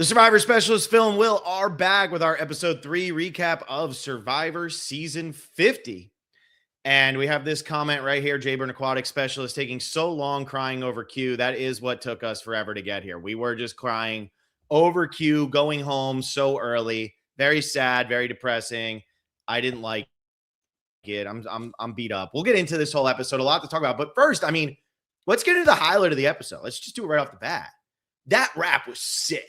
The Survivor Specialists, Phil and Will, are back with our episode 3 recap of Survivor Season 50. And we have this comment right here, Jayburn Aquatic Specialist, taking so long crying over Q. That is what took us forever to get here. We were just crying over Q, going home so early. Very sad, very depressing. I didn't like it. I'm beat up. We'll get into this whole episode. A lot to talk about. But first, let's get into the highlight of the episode. Let's just do it right off the bat. That rap was sick.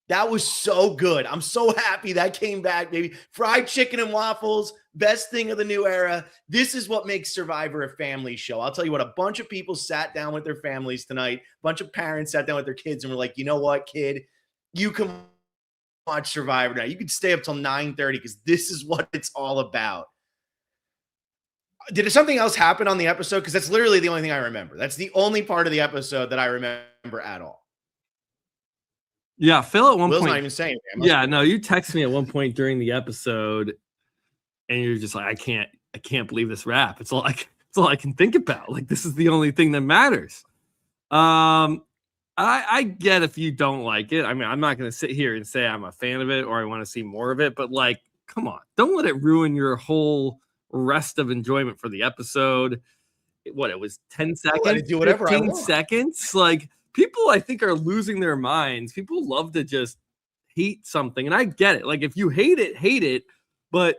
That was so good. I'm so happy that came back, baby. Fried chicken and waffles, best thing of the new era. This is what makes Survivor a family show. I'll tell you what, a bunch of people sat down with their families tonight. A bunch of parents sat down with their kids and were like, you know what, kid? You can watch Survivor now. You can stay up till 9:30 because this is what it's all about. Did something else happen on the episode? Because that's literally the only thing I remember. That's the only part of the episode that I remember at all. Yeah, Phil at one Will's point. Not even saying it. Yeah, no, you text me at one point during the episode, and you're just like, I can't believe this rap. It's all I can think about. Like, this is the only thing that matters. I get if you don't like it. I mean, I'm not going to sit here and say I'm a fan of it or I want to see more of it, but like, come on, don't let it ruin your whole rest of enjoyment for the episode. It was 10 seconds. Let it do whatever 15 I want. seconds. Like, people, I think, are losing their minds. People love to just hate something. And I get it. Like, if you hate it, but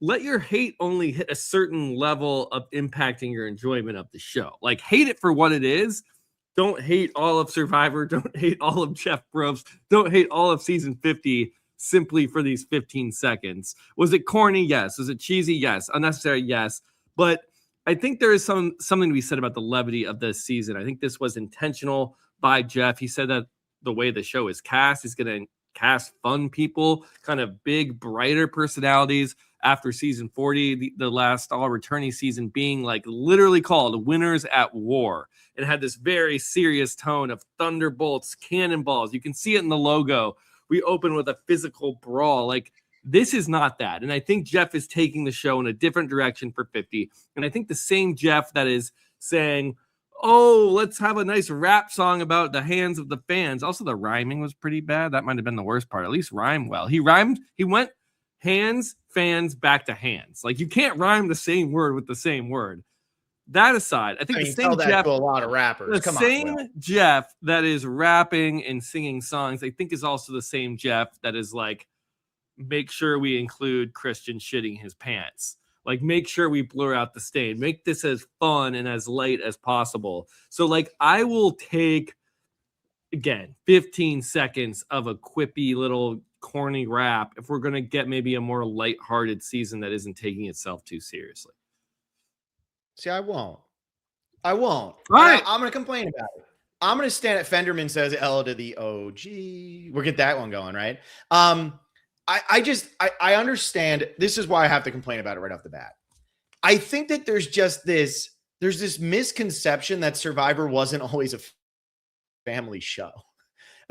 let your hate only hit a certain level of impacting your enjoyment of the show. Like, hate it for what it is. Don't hate all of Survivor. Don't hate all of Jeff Probst. Don't hate all of season 50 simply for these 15 seconds. Was it corny? Yes. Was it cheesy? Yes. Unnecessary? Yes. But I think there is something to be said about the levity of this season. I think this was intentional by Jeff. He said that the way the show is cast, he's going to cast fun people, kind of big, brighter personalities after season 40, the last all-returnee season being like literally called Winners at War. It had this very serious tone of thunderbolts, cannonballs. You can see it in the logo. We open with a physical brawl. Like, this is not that. And I think Jeff is taking the show in a different direction for 50. And I think the same Jeff that is saying, oh, let's have a nice rap song about the hands of the fans. Also, the rhyming was pretty bad. That might have been the worst part. At least rhyme well. He went hands, fans, back to hands. Like, you can't rhyme the same word with the same word. That aside, I think the same Jeff, to a lot of rappers. the same Jeff that is rapping and singing songs, I think is also the same Jeff that is like, make sure we include Christian shitting his pants. Like, make sure we blur out the stain. Make this as fun and as light as possible. So, like, I will take, again, 15 seconds of a quippy little corny rap if we're going to get maybe a more lighthearted season that isn't taking itself too seriously. See, I won't. All right. I'm going to complain about it. I'm going to stand at Fenderman says L to the OG. We'll get that one going, right? I understand. This is why I have to complain about it right off the bat. I think that there's this misconception that Survivor wasn't always a family show.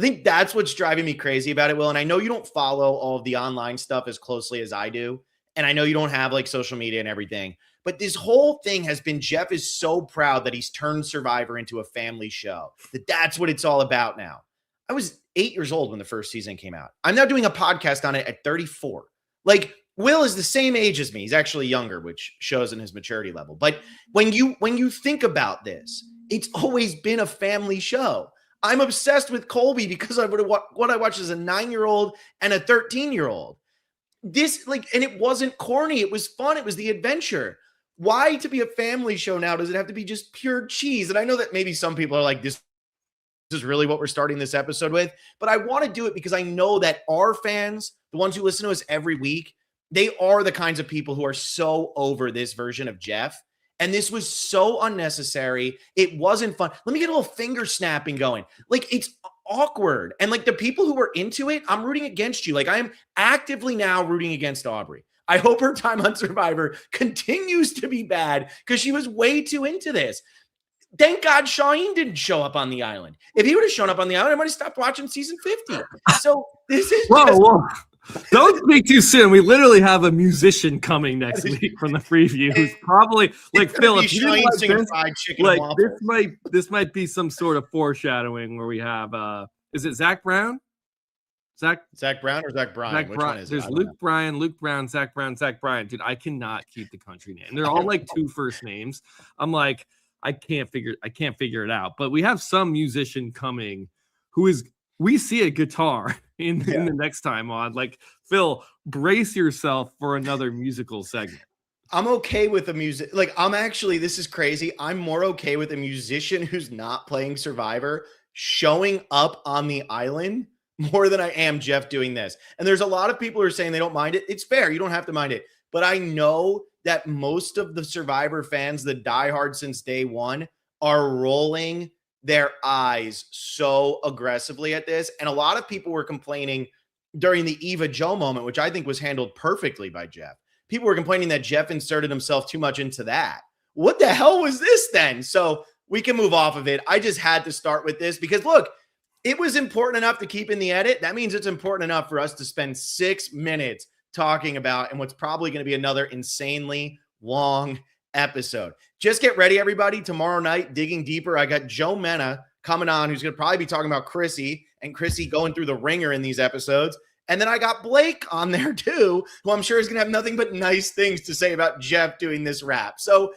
I think that's what's driving me crazy about it, Will. And I know you don't follow all of the online stuff as closely as I do. And I know you don't have like social media and everything. But this whole thing has been, Jeff is so proud that he's turned Survivor into a family show. That's what it's all about now. I was 8 years old when the first season came out. I'm now doing a podcast on it at 34. Like, Will is the same age as me. He's actually younger, which shows in his maturity level. But when you think about this, it's always been a family show. I'm obsessed with Colby because of what I watched as a 9-year-old and a 13-year-old. This, like, and it wasn't corny. It was fun. It was the adventure. Why, to be a family show now, does it have to be just pure cheese? And I know that maybe some people are like, this is really what we're starting this episode with, but I want to do it because I know that our fans, the ones who listen to us every week, they are the kinds of people who are so over this version of Jeff. And this was so unnecessary. It wasn't fun. Let me get a little finger snapping going. Like, it's awkward. And like, the people who are into it, I'm rooting against you. Like, I am actively now rooting against Aubrey. I hope her time on Survivor continues to be bad because she was way too into this. Thank God Shaheen didn't show up on the island. If he would have shown up on the island, I might have stopped watching season 50. So this is whoa. Don't speak too soon. We literally have a musician coming next week from the preview who's probably like, Phil, if you didn't like this, like, this might be some sort of foreshadowing where we have is it Zach Brown? Zach Brown or Zach Bryan? Which one is it? There's Luke Bryan, Luke Brown, Zach Brown, Zach Bryan. Dude, I cannot keep the country name. They're all like two first names. I'm like, I can't figure it out. But we have some musician coming who is, we see a guitar in the next time on. Like, Phil, brace yourself for another musical segment. I'm okay with a music. Like, this is crazy. I'm more okay with a musician who's not playing Survivor showing up on the island more than I am Jeff doing this. And there's a lot of people who are saying they don't mind it. It's fair. You don't have to mind it. But I know that most of the Survivor fans, the diehard since day one, are rolling their eyes so aggressively at this. And a lot of people were complaining during the Eva Joe moment, which I think was handled perfectly by Jeff. People were complaining that Jeff inserted himself too much into that. What the hell was this then? So we can move off of it. I just had to start with this because, look, it was important enough to keep in the edit. That means it's important enough for us to spend 6 minutes talking about and what's probably going to be another insanely long episode. Just get ready, everybody. Tomorrow night, digging deeper, I got Joe Mena coming on, who's going to probably be talking about Chrissy and Chrissy going through the ringer in these episodes. And then I got Blake on there too, who I'm sure is going to have nothing but nice things to say about Jeff doing this rap. So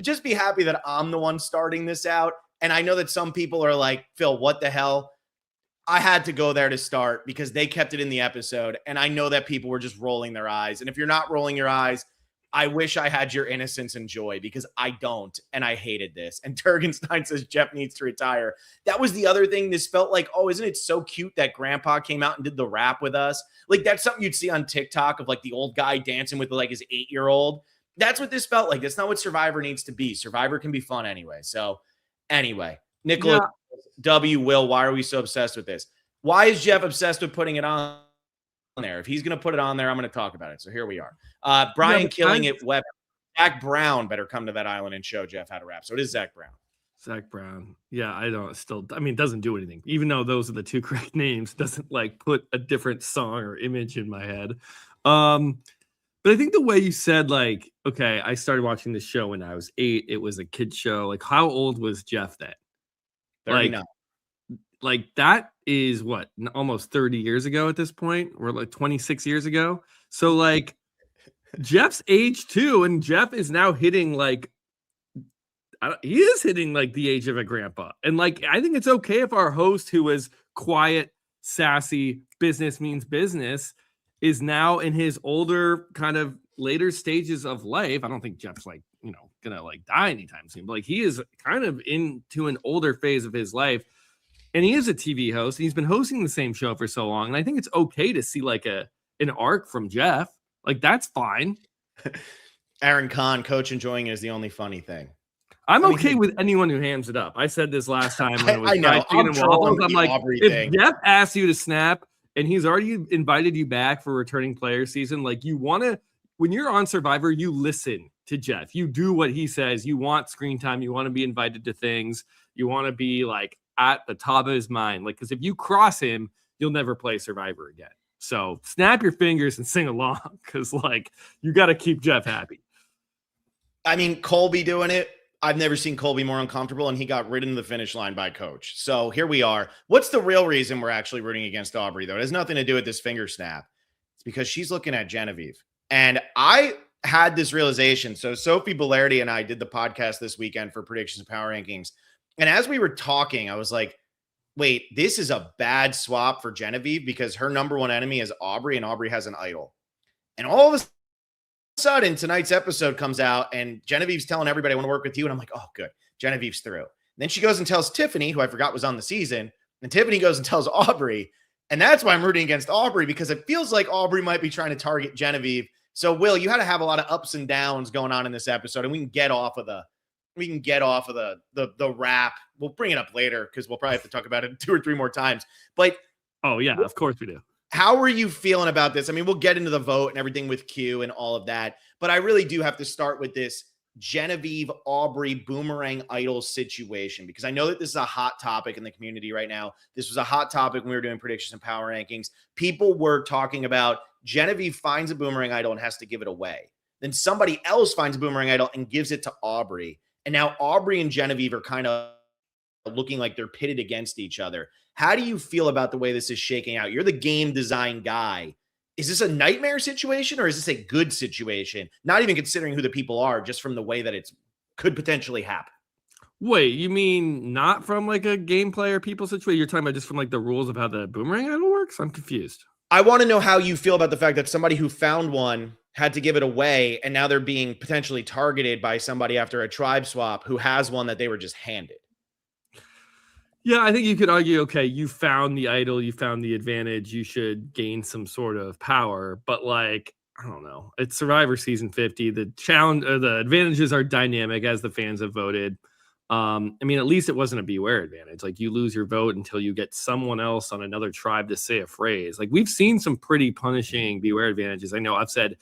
just be happy that I'm the one starting this out. And I know that some people are like, Phil, what the hell? I had to go there to start because they kept it in the episode. And I know that people were just rolling their eyes. And if you're not rolling your eyes, I wish I had your innocence and joy because I don't. And I hated this. And Turgenstein says Jeff needs to retire. That was the other thing. This felt like, oh, isn't it so cute that Grandpa came out and did the rap with us? Like, that's something you'd see on TikTok of like the old guy dancing with like his 8-year-old. That's what this felt like. That's not what Survivor needs to be. Survivor can be fun anyway. So anyway, Nicholas W. Will, why are we so obsessed with this? Why is Jeff obsessed with putting it on there? If he's going to put it on there, I'm going to talk about it. So here we are. Brian killing it. Web. Zach Brown better come to that island and show Jeff how to rap. So it is Zach Brown. Zach Brown. Yeah, I don't still, I mean, it doesn't do anything. Even though those are the two correct names, doesn't like put a different song or image in my head. But I think the way you said, like, okay, I started watching this show when I was 8. It was a kid show. Like, how old was Jeff then? 39. Like that is what, almost 30 years ago at this point, or like 26 years ago. So like Jeff's age too, and Jeff is now hitting like, he is hitting like the age of a grandpa. And like, I think it's okay if our host, who is quiet, sassy, business means business, is now in his older kind of later stages of life. I don't think Jeff's like, you know, gonna like die anytime soon, but like he is kind of into an older phase of his life. And he is a TV host, and he's been hosting the same show for so long. And I think it's okay to see like an arc from Jeff. Like, that's fine. Aaron Kahn, coach enjoying it is the only funny thing. I'm okay with anyone who hands it up. I said this last time when it was I know. I'm like, Aubrey if thing. Jeff asks you to snap and he's already invited you back for returning player season, like, you want to, when you're on Survivor, you listen to Jeff. You do what he says. You want screen time. You want to be invited to things. You want to be like at the top of his mind. Like, because if you cross him, you'll never play Survivor again. So snap your fingers and sing along, because like, you got to keep Jeff happy. I mean, Colby doing it. I've never seen Colby more uncomfortable, and he got ridden to the finish line by coach. So here we are. What's the real reason we're actually rooting against Aubrey, though? It has nothing to do with this finger snap. It's because she's looking at Genevieve. And I had this realization. So Sophie Bellardi and I did the podcast this weekend for predictions and power rankings. And as we were talking, I was like, wait, this is a bad swap for Genevieve because her number one enemy is Aubrey, and Aubrey has an idol. And all of a sudden, tonight's episode comes out, and Genevieve's telling everybody, I want to work with you. And I'm like, oh, good. Genevieve's through. And then she goes and tells Tiffany, who I forgot was on the season. And Tiffany goes and tells Aubrey. And that's why I'm rooting against Aubrey, because it feels like Aubrey might be trying to target Genevieve. So, Will, you had to have a lot of ups and downs going on in this episode, and we can get off of the rap. We'll bring it up later because we'll probably have to talk about it 2 or 3 more times. But oh yeah, of course we do. How are you feeling about this? I mean, we'll get into the vote and everything with Q and all of that, but I really do have to start with this Genevieve, Aubrey, Boomerang idol situation, because I know that this is a hot topic in the community right now. This was a hot topic when we were doing predictions and power rankings. People were talking about Genevieve finds a Boomerang idol and has to give it away. Then somebody else finds a Boomerang idol and gives it to Aubrey. And now Aubrey and Genevieve are kind of looking like they're pitted against each other. How do you feel about the way this is shaking out? You're the game design guy. Is this a nightmare situation or is this a good situation? Not even considering who the people are, just from the way that it's could potentially happen. Wait, you mean not from like a gameplay or people situation? You're talking about just from like the rules of how the Boomerang idol works? I'm confused. I want to know how you feel about the fact that somebody who found one had to give it away, and now they're being potentially targeted by somebody after a tribe swap who has one that they were just handed. Yeah, I think you could argue, okay, you found the idol, you found the advantage, you should gain some sort of power, but like, I don't know. It's Survivor Season 50. The challenge, the advantages are dynamic as the fans have voted. I mean, at least it wasn't a beware advantage. Like you lose your vote until you get someone else on another tribe to say a phrase. Like we've seen some pretty punishing beware advantages. I know I've said,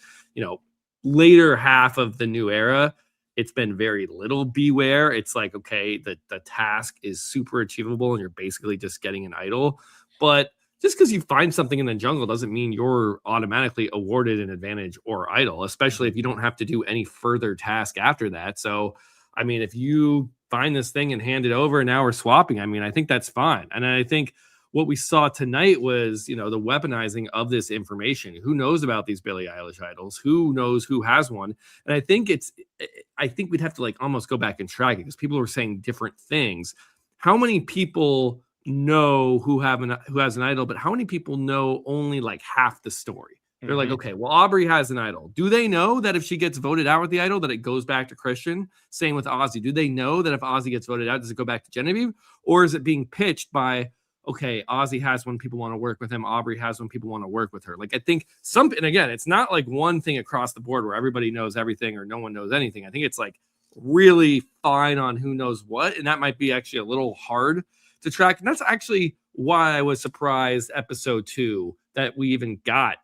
later half of the new era, it's been very little beware. It's like, okay, the task is super achievable and you're basically just getting an idol. But just because you find something in the jungle doesn't mean you're automatically awarded an advantage or idol, especially if you don't have to do any further task after that. So, I mean, if you find this thing and hand it over and now we're swapping, I mean, I think that's fine. And I think what we saw tonight was, the weaponizing of this information. Who knows about these Billie Eilish idols? Who knows who has one? And I think we'd have to like almost go back and track it because people were saying different things. How many people know who has an idol, but how many people know only like half the story? They're like, okay, well, Aubrey has an idol. Do they know that if she gets voted out with the idol, that it goes back to Christian? Same with Ozzy. Do they know that if Ozzy gets voted out, does it go back to Genevieve? Or is it being pitched by, okay, Ozzy has one, people want to work with him. Aubrey has one, people want to work with her. Like, I think and again, it's not like one thing across the board where everybody knows everything or no one knows anything. I think it's like really fine on who knows what. And that might be actually a little hard to track. And that's actually why I was surprised episode 2 that we even got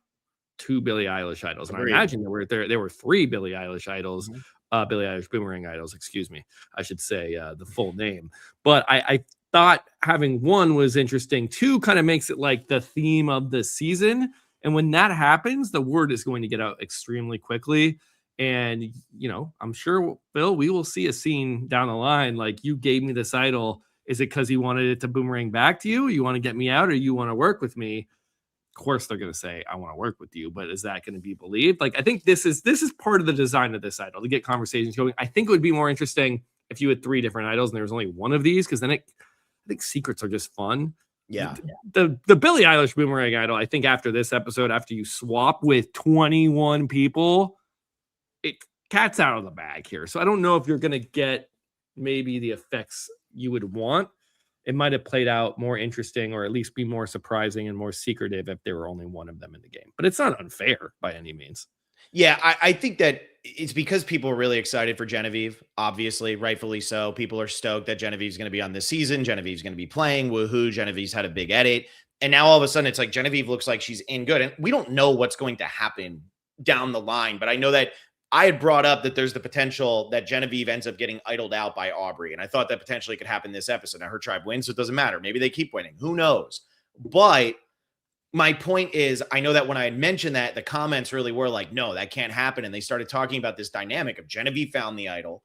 2 Billie Eilish idols. And I imagine there were 3 Billie Eilish idols, Billie Eilish Boomerang idols, excuse me. I should say the full name. But I thought having 1 was interesting. 2 kind of makes it like the theme of the season. And when that happens, the word is going to get out extremely quickly. And, I'm sure, Phil, we will see a scene down the line. Like, you gave me this idol. Is it because you wanted it to boomerang back to you? You want to get me out or you want to work with me? Of course they're going to say, I want to work with you, but is that going to be believed? Like, I think this is part of the design of this idol to get conversations going. I think it would be more interesting if you had 3 different idols and there was only one of these, because then I think secrets are just fun. Yeah. The Billie Eilish Boomerang idol, I think after this episode, after you swap with 21 people, it cat's out of the bag here. So I don't know if you're going to get maybe the effects you would want. It might have played out more interesting or at least be more surprising and more secretive if there were only one of them in the game. But it's not unfair by any means. Yeah, I think that it's because people are really excited for Genevieve, obviously, rightfully so. People are stoked that Genevieve's going to be on this season. Genevieve's going to be playing. Woohoo, Genevieve's had a big edit. And now all of a sudden it's like Genevieve looks like she's in good. And we don't know what's going to happen down the line. But I know that I had brought up that there's the potential that Genevieve ends up getting idled out by Aubrey. And I thought that potentially could happen this episode. Now her tribe wins, so it doesn't matter. Maybe they keep winning. Who knows? But my point is, I know that when I had mentioned that, the comments really were like, no, that can't happen. And they started talking about this dynamic of Genevieve found the idol,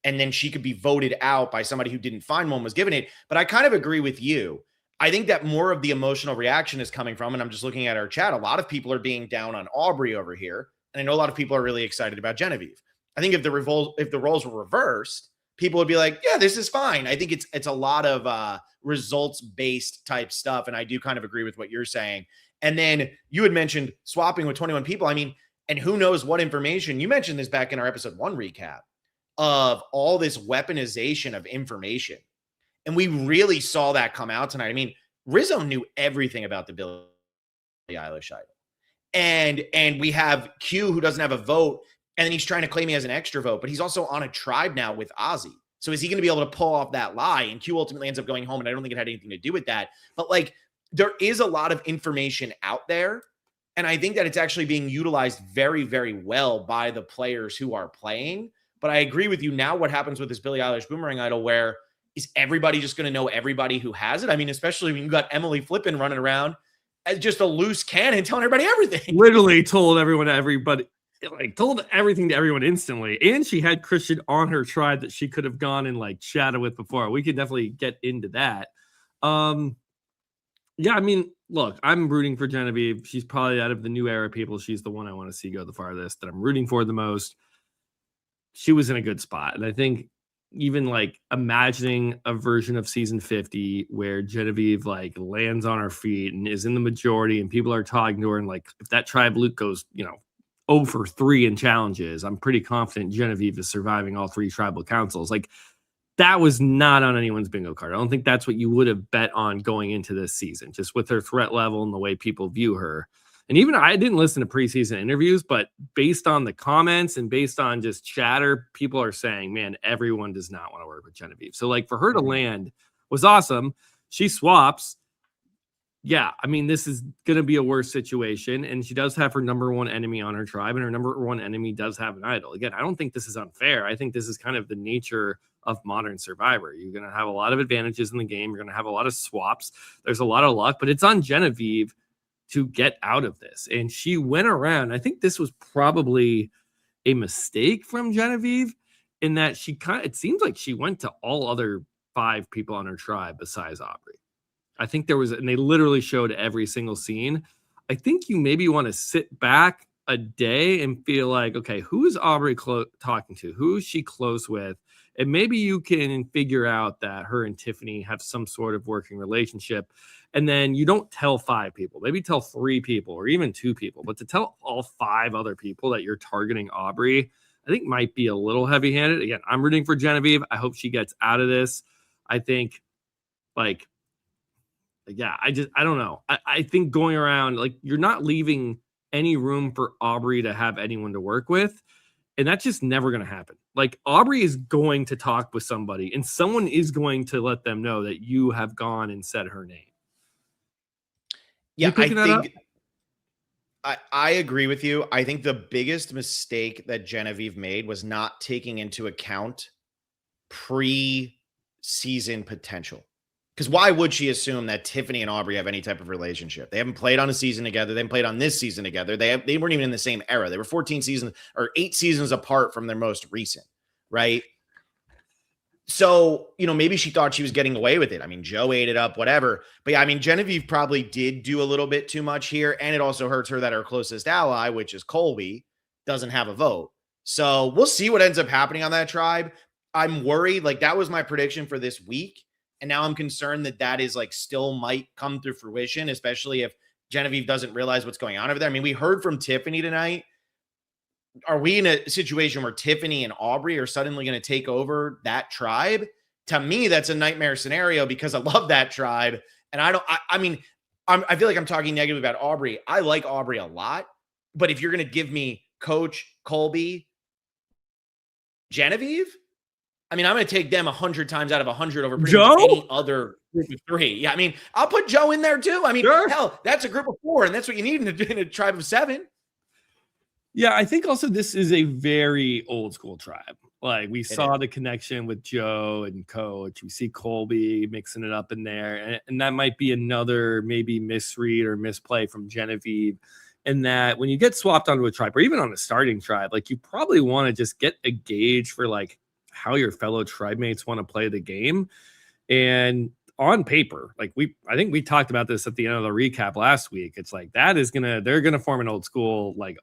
and then she could be voted out by somebody who didn't find one, was given it. But I kind of agree with you. I think that more of the emotional reaction is coming from, and I'm just looking at our chat, a lot of people are being down on Aubrey over here. And I know a lot of people are really excited about Genevieve. I think if the roles were reversed, people would be like, yeah, this is fine. I think it's a lot of results-based type stuff. And I do kind of agree with what you're saying. And then you had mentioned swapping with 21 people. I mean, and who knows what information. You mentioned this back in our episode 1 recap of all this weaponization of information. And we really saw that come out tonight. I mean, Rizzo knew everything about the Billie Eilish idol. And we have Q, who doesn't have a vote, and then he's trying to claim he has an extra vote, but he's also on a tribe now with Ozzy. So is he going to be able to pull off that lie? And Q ultimately ends up going home, and I don't think it had anything to do with that. But like, there is a lot of information out there, and I think that it's actually being utilized very, very well by the players who are playing. But I agree with you. Now what happens with this Billie Eilish Boomerang idol, where is everybody just going to know everybody who has it? I mean, especially when you got Emily Flippin running around as just a loose cannon telling everybody everything. Literally told everything to everyone instantly. And she had Christian on her tribe that she could have gone and like chatted with before. We could definitely get into that. Yeah, I mean, look, I'm rooting for Genevieve. She's probably out of the new era people. She's the one I want to see go the farthest, that I'm rooting for the most. She was in a good spot. And I think even like imagining a version of season 50 where Genevieve like lands on her feet and is in the majority and people are talking to her, and like if that tribe Luke goes, 0 for 3 in challenges, I'm pretty confident Genevieve is surviving all 3 tribal councils. Like that was not on anyone's bingo card. I don't think that's what you would have bet on going into this season, just with her threat level and the way people view her. And even I didn't listen to preseason interviews, but based on the comments and based on just chatter, people are saying, man, everyone does not want to work with Genevieve. So like for her to land was awesome. She swaps. Yeah, I mean, this is going to be a worse situation. And she does have her number one enemy on her tribe, and her number one enemy does have an idol. Again, I don't think this is unfair. I think this is kind of the nature of modern Survivor. You're going to have a lot of advantages in the game. You're going to have a lot of swaps. There's a lot of luck, but it's on Genevieve to get out of this. And she went around. I think this was probably a mistake from Genevieve in that it seems like she went to all other 5 people on her tribe besides Aubrey. I think there was, and they literally showed every single scene. I think you maybe want to sit back a day and feel like, okay, who is Aubrey talking to? Who is she close with? And maybe you can figure out that her and Tiffany have some sort of working relationship. And then you don't tell 5 people, maybe tell 3 people or even 2 people, but to tell all 5 other people that you're targeting Aubrey, I think might be a little heavy handed. Again, I'm rooting for Genevieve. I hope she gets out of this. I think yeah, I don't know. I think going around, like, you're not leaving any room for Aubrey to have anyone to work with. And that's just never going to happen. Like, Aubrey is going to talk with somebody, and someone is going to let them know that you have gone and said her name. Yeah, I agree with you. I think the biggest mistake that Genevieve made was not taking into account pre-season potential. Because why would she assume that Tiffany and Aubrey have any type of relationship? They haven't played on a season together. They haven't played on this season together. They weren't even in the same era. They were 14 seasons or 8 seasons apart from their most recent, right? So, maybe she thought she was getting away with it. I mean, Joe ate it up, whatever. But yeah, I mean, Genevieve probably did do a little bit too much here. And it also hurts her that her closest ally, which is Colby, doesn't have a vote. So we'll see what ends up happening on that tribe. I'm worried. Like, that was my prediction for this week. And now I'm concerned that is like still might come to fruition, especially if Genevieve doesn't realize what's going on over there. I mean, we heard from Tiffany tonight. Are we in a situation where Tiffany and Aubrey are suddenly going to take over that tribe? To me, that's a nightmare scenario because I love that tribe. And I feel like I'm talking negative about Aubrey. I like Aubrey a lot, but if you're going to give me Coach, Colby, Genevieve, I mean, I'm going to take them 100 times out of 100 over pretty much any other group of 3. Yeah, I mean, I'll put Joe in there too. I mean, hell, that's a group of 4, and that's what you need in a tribe of 7. Yeah, I think also this is a very old school tribe. Like, we saw the connection with Joe and Coach. We see Colby mixing it up in there. And that might be another maybe misread or misplay from Genevieve. And that when you get swapped onto a tribe or even on a starting tribe, like, you probably want to just get a gauge for like how your fellow tribe mates want to play the game. And on paper, like, I think we talked about this at the end of the recap last week. It's like they're gonna form an old school, like,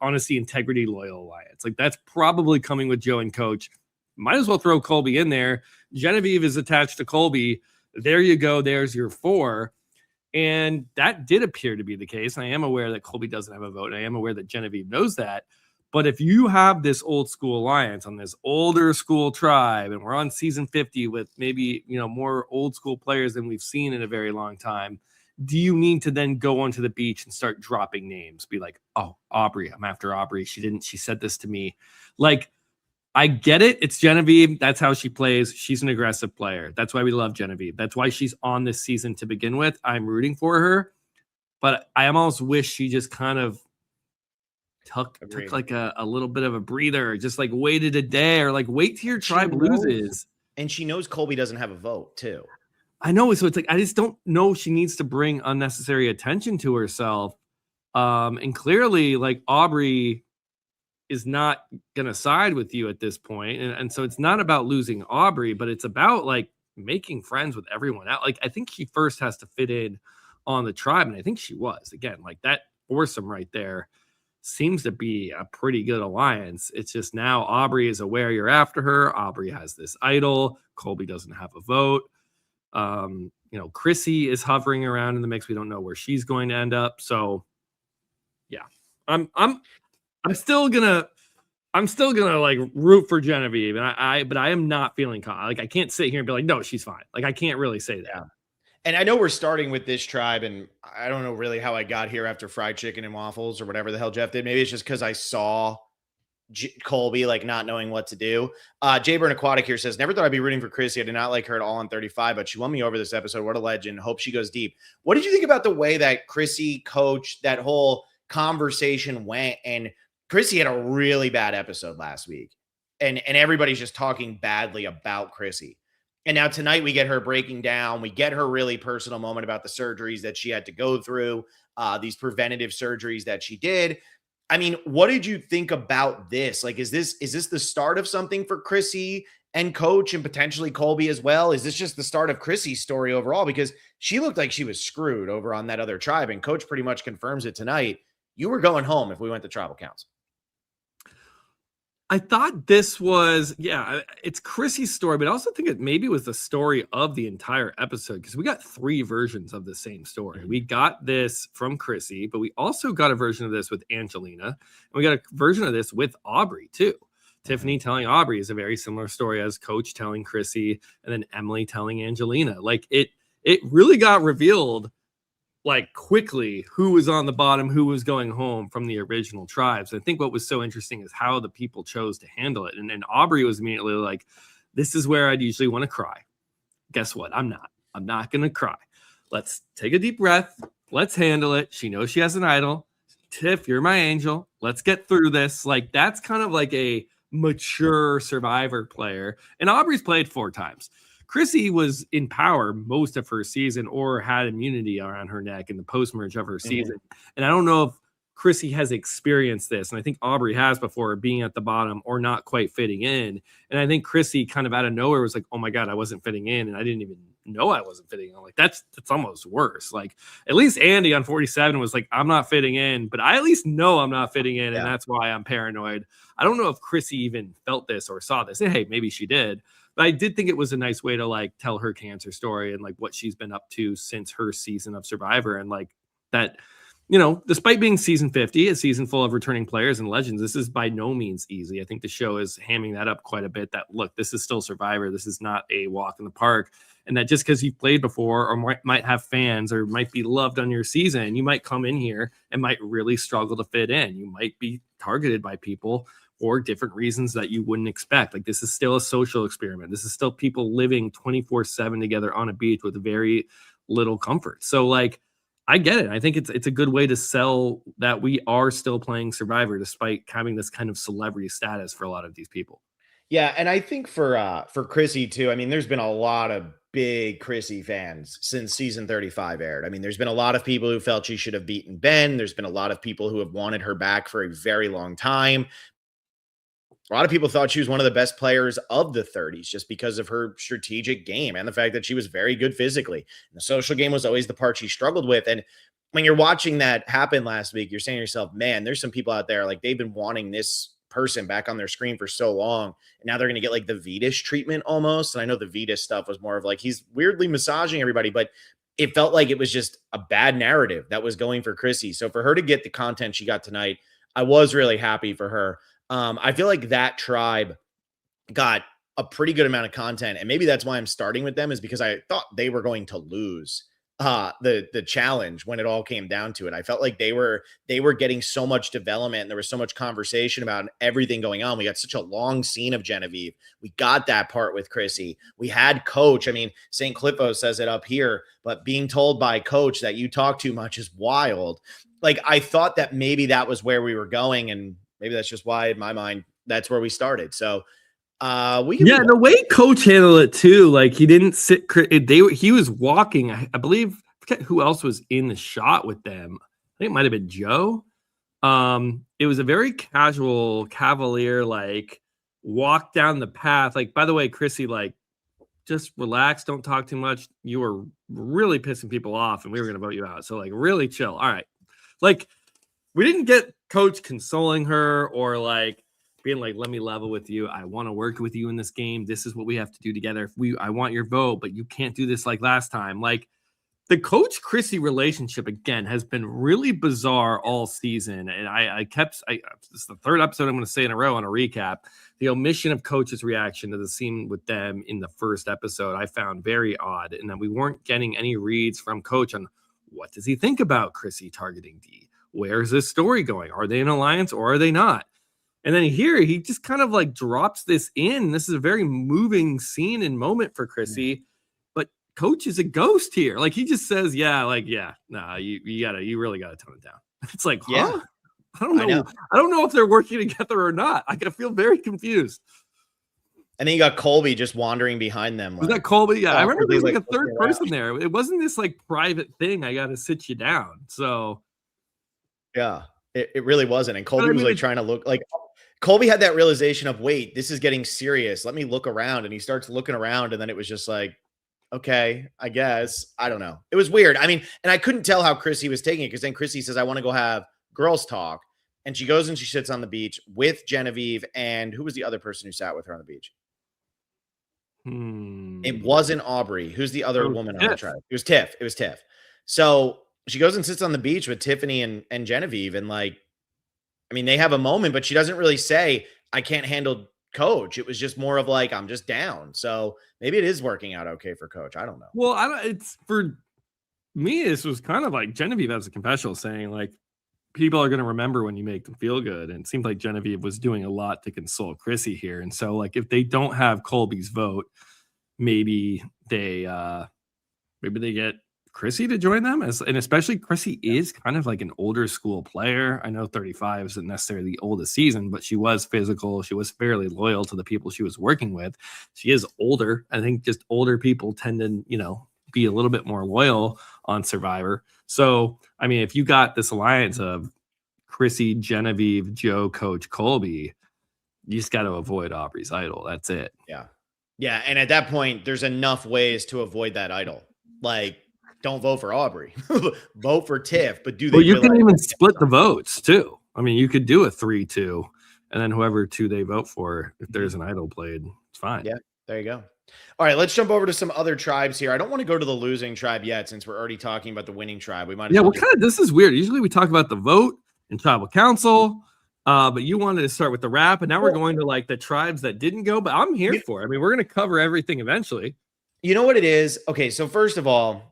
honesty, integrity, loyal alliance. Like, that's probably coming with Joe and Coach. Might as well throw Colby in there. Genevieve is attached to Colby. There you go. There's your 4. And that did appear to be the case. And I am aware that Colby doesn't have a vote. And I am aware that Genevieve knows that. But if you have this old school alliance on this older school tribe, and we're on season 50 with maybe, more old school players than we've seen in a very long time, do you need to then go onto the beach and start dropping names? Be like, oh, Aubrey, I'm after Aubrey. She said this to me. Like, I get it. It's Genevieve. That's how she plays. She's an aggressive player. That's why we love Genevieve. That's why she's on this season to begin with. I'm rooting for her. But I almost wish she just kind of took like a little bit of a breather, just like waited a day, or like wait till your tribe loses. And she knows Colby doesn't have a vote too. I know. So it's like, I just don't know. She needs to bring unnecessary attention to herself. And clearly, like, Aubrey is not going to side with you at this point. And so it's not about losing Aubrey, but it's about like making friends with everyone else. Like, I think she first has to fit in on the tribe. And I think she was. Again, like that foursome right there seems to be a pretty good alliance. It's just now Aubrey is aware you're after her. Aubrey has this idol. Colby doesn't have a vote. Chrissy is hovering around in the mix. We don't know where she's going to end up. So yeah, I'm still gonna like root for Genevieve, and but I am not feeling like I can't sit here and be like, no, she's fine. Like I can't really say that. Yeah. And I know we're starting with this tribe, and I don't know really how I got here after fried chicken and waffles or whatever the hell Jeff did. Maybe it's just because I saw Colby like not knowing what to do. Jayburn Aquatic here says, never thought I'd be rooting for Chrissy. I did not like her at all on 35, but she won me over this episode. What a legend. Hope she goes deep. What did you think about the way that Chrissy coached that whole conversation went? And Chrissy had a really bad episode last week, and everybody's just talking badly about Chrissy. And now tonight we get her breaking down. We get her really personal moment about the surgeries that she had to go through, these preventative surgeries that she did. I mean, what did you think about this? Like, is this the start of something for Chrissy and Coach and potentially Colby as well? Is this just the start of Chrissy's story overall? Because she looked like she was screwed over on that other tribe, and Coach pretty much confirms it tonight. You were going home if we went to tribal council. I thought this was, it's Chrissy's story, but I also think it maybe was the story of the entire episode, because we got 3 versions of the same story. We got this from Chrissy, but we also got a version of this with Angelina, and we got a version of this with Aubrey too. Tiffany telling Aubrey is a very similar story as Coach telling Chrissy, and then Emily telling Angelina. Like it really got revealed like quickly who was on the bottom, who was going home from the original tribes. I think what was so interesting is how the people chose to handle it. And then Aubrey was immediately like, this is where I'd usually want to cry. Guess what? I'm not going to cry. Let's take a deep breath. Let's handle it. She knows she has an idol. Tiff, you're my angel. Let's get through this. Like, that's kind of like a mature Survivor player. And Aubrey's played 4 times. Chrissy was in power most of her season or had immunity around her neck in the post-merge of her season. And I don't know if Chrissy has experienced this. And I think Aubrey has before, being at the bottom or not quite fitting in. And I think Chrissy kind of out of nowhere was like, oh my God, I wasn't fitting in. And I didn't even know I wasn't fitting in. Like that's almost worse. Like at least Andy on 47 was like, I'm not fitting in, but I at least know I'm not fitting in. And that's why I'm paranoid. I don't know if Chrissy even felt this or saw this. And hey, maybe she did. But I did think it was a nice way to like tell her cancer story and like what she's been up to since her season of Survivor. And like that, despite being season 50, a season full of returning players and legends, this is by no means easy. I think the show is hamming that up quite a bit, that look, this is still Survivor. This is not a walk in the park. And that just because you've played before or might have fans or might be loved on your season, you might come in here and might really struggle to fit in. You might be targeted by people for different reasons that you wouldn't expect. Like this is still a social experiment. This is still people living 24/7 together on a beach with very little comfort. So like, I get it. I think it's a good way to sell that we are still playing Survivor despite having this kind of celebrity status for a lot of these people. Yeah, and I think for Chrissy too, I mean, there's been a lot of big Chrissy fans since season 35 aired. I mean, there's been a lot of people who felt she should have beaten Ben. There's been a lot of people who have wanted her back for a very long time. A lot of people thought she was one of the best players of the 30s just because of her strategic game and the fact that she was very good physically. And the social game was always the part she struggled with. And when you're watching that happen last week, you're saying to yourself, man, there's some people out there, like they've been wanting this person back on their screen for so long. And now they're going to get like the Vetus treatment almost. And I know the Vetus stuff was more of like, he's weirdly massaging everybody, but it felt like it was just a bad narrative that was going for Chrissy. So for her to get the content she got tonight, I was really happy for her. I feel like that tribe got a pretty good amount of content, and maybe that's why I'm starting with them, is because I thought they were going to lose the challenge when it all came down to it. I felt like they were getting so much development, and there was so much conversation about everything going on. We got such a long scene of Genevieve. We got that part with Chrissy. We had Coach. I mean, St. Cliffo says it up here, but being told by Coach that you talk too much is wild. Like, I thought that maybe that was where we were going, and maybe that's just why in my mind that's where we started. So the way Coach handled it too, like he didn't sit. He was walking. I believe. I forget who else was in the shot with them. I think it might have been Joe. It was a very casual, cavalier, like walk down the path. Like, by the way, Chrissy, like just relax, don't talk too much. You were really pissing people off and we were going to vote you out. So like really chill. All right. Like we didn't get coach consoling her or like being like, let me level with you. I want to work with you in this game. This is what we have to do together. I want your vote, but you can't do this like last time. Like the coach Chrissy relationship again has been really bizarre all season. And this is the third episode I'm going to say in a row on a recap. The omission of coach's reaction to the scene with them in the first episode, I found very odd, and that we weren't getting any reads from coach on what does he think about Chrissy targeting D? Where is this story going? Are they in alliance or are they not? And then here he just kind of like drops this in. This is a very moving scene and moment for Chrissy, but coach is a ghost here. Like he just says, you really gotta tone it down. It's like, huh? Yeah. I don't know. I don't know if they're working together or not. I feel very confused. And then you got Colby just wandering behind them. Was that Colby? Yeah, I remember there was like a third person around. there. It wasn't this like private thing. I got to sit you down. So yeah, it really wasn't. And Colby was like trying to look like Colby had that realization of, wait, this is getting serious. Let me look around. And he starts looking around. And then it was just like, okay, I guess. I don't know. It was weird. I mean, and I couldn't tell how Chrissy was taking it because then Chrissy says, I want to go have girls talk. And she goes and she sits on the beach with Genevieve. And who was the other person who sat with her on the beach? It wasn't Aubrey. Who's the other woman on the tribe? It was Tiff. It was Tiff. So she goes and sits on the beach with Tiffany and Genevieve. And like, I mean, they have a moment, but she doesn't really say, I can't handle coach. It was just more of like, I'm just down. So maybe it is working out okay for coach. I don't know. Well, it's for me, this was kind of like Genevieve as a confessional saying like, people are going to remember when you make them feel good. And it seemed like Genevieve was doing a lot to console Chrissy here. And so like, if they don't have Colby's vote, maybe they get Chrissy to join them, and especially Chrissy is kind of like an older school player. I know 35 isn't necessarily the oldest season, but she was physical. She was fairly loyal to the people she was working with. She is older. I think just older people tend to, be a little bit more loyal on Survivor. So, I mean, if you got this alliance of Chrissy, Genevieve, Joe, Coach, Colby, you just got to avoid Aubrey's idol. That's it. Yeah. Yeah. And at that point, there's enough ways to avoid that idol. Like, don't vote for Aubrey. Vote for Tiff, but do they? Well, you can even split the votes too. I mean, you could do a 3-2, and then whoever two they vote for, if there's an idol played, it's fine. Yeah, there you go. All right, let's jump over to some other tribes here. I don't want to go to the losing tribe yet, since we're already talking about the winning tribe. We might. Yeah, this is weird. Usually we talk about the vote and tribal council, but you wanted to start with the wrap, and now we're going to like the tribes that didn't go. But I'm here for it. I mean, we're going to cover everything eventually. You know what it is? Okay, so first of all,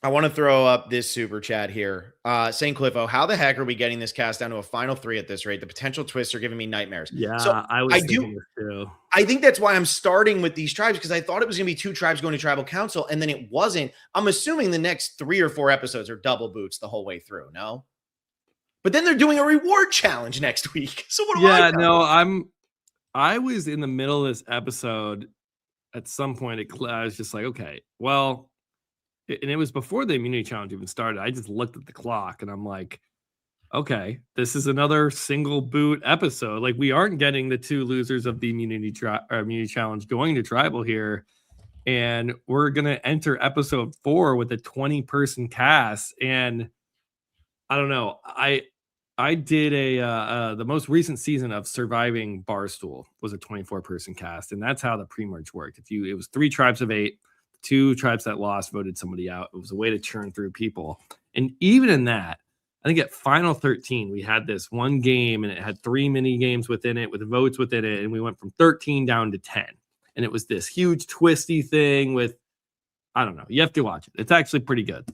I want to throw up this super chat here. St. Cliffo, how the heck are we getting this cast down to a final 3 at this rate? The potential twists are giving me nightmares. Yeah, so I think that's why I'm starting with these tribes, because I thought it was going to be 2 tribes going to tribal council, and then it wasn't. I'm assuming the next 3 or 4 episodes are double boots the whole way through. No, but then they're doing a reward challenge next week. So what do I know? No, I was in the middle of this episode. At some point, I was just like, okay, well. And it was before the immunity challenge even started. I just looked at the clock and I'm like, okay, this is another single boot episode. Like, we aren't getting the 2 losers of the immunity challenge going to tribal here. And we're going to enter episode 4 with a 20-person cast. And I don't know. I did the most recent season of Surviving Barstool was a 24-person cast. And that's how the pre-merge worked. It was 3 tribes of 8. 2 tribes that lost voted somebody out. It was a way to churn through people. And even in that, I think at final 13, we had this one game and it had 3 mini games within it with votes within it. And we went from 13 down to 10. And it was this huge twisty thing with, I don't know. You have to watch it. It's actually pretty good.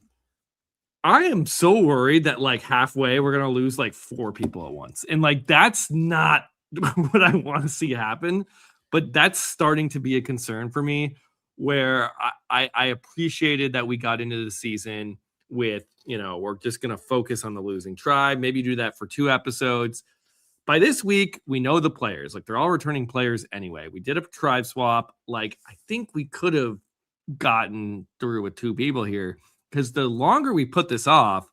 I am so worried that like halfway we're going to lose like 4 people at once. And like, that's not what I want to see happen. But that's starting to be a concern for me, where I appreciated that we got into the season with, we're just going to focus on the losing tribe, maybe do that for 2 episodes. By this week, we know the players, like they're all returning players anyway. We did a tribe swap. Like, I think we could have gotten through with 2 people here, because the longer we put this off,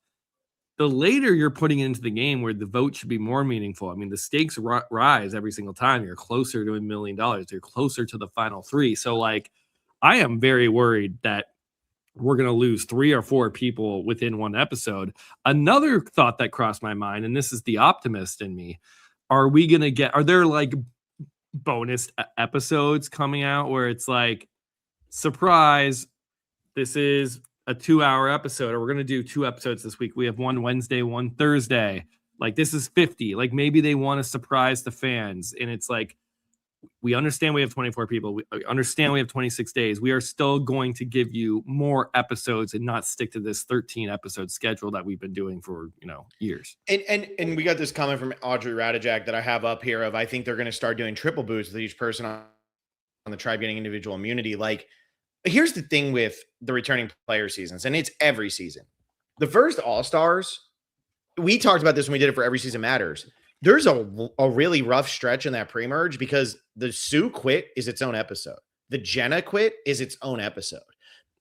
the later you're putting it into the game where the vote should be more meaningful. I mean, the stakes rise every single time. You're closer to $1 million. You're closer to the final 3. So like, I am very worried that we're going to lose 3 or 4 people within one episode. Another thought that crossed my mind, and this is the optimist in me, are there like bonus episodes coming out where it's like, surprise, this is a 2-hour episode, or we're going to do 2 episodes this week. We have one Wednesday, one Thursday. Like, this is 50. Like, maybe they want to surprise the fans. And it's like, we understand we have 24 people. We understand we have 26 days. We are still going to give you more episodes and not stick to this 13 episode schedule that we've been doing for, years. And we got this comment from Audrey Radijak that I have up here of, I think they're going to start doing triple boots with each person on the tribe getting individual immunity. Like, here's the thing with the returning player seasons, and it's every season. The first All-Stars, we talked about this when we did it for Every Season Matters. There's a really rough stretch in that pre-merge because the Sue quit is its own episode. The Jenna quit is its own episode.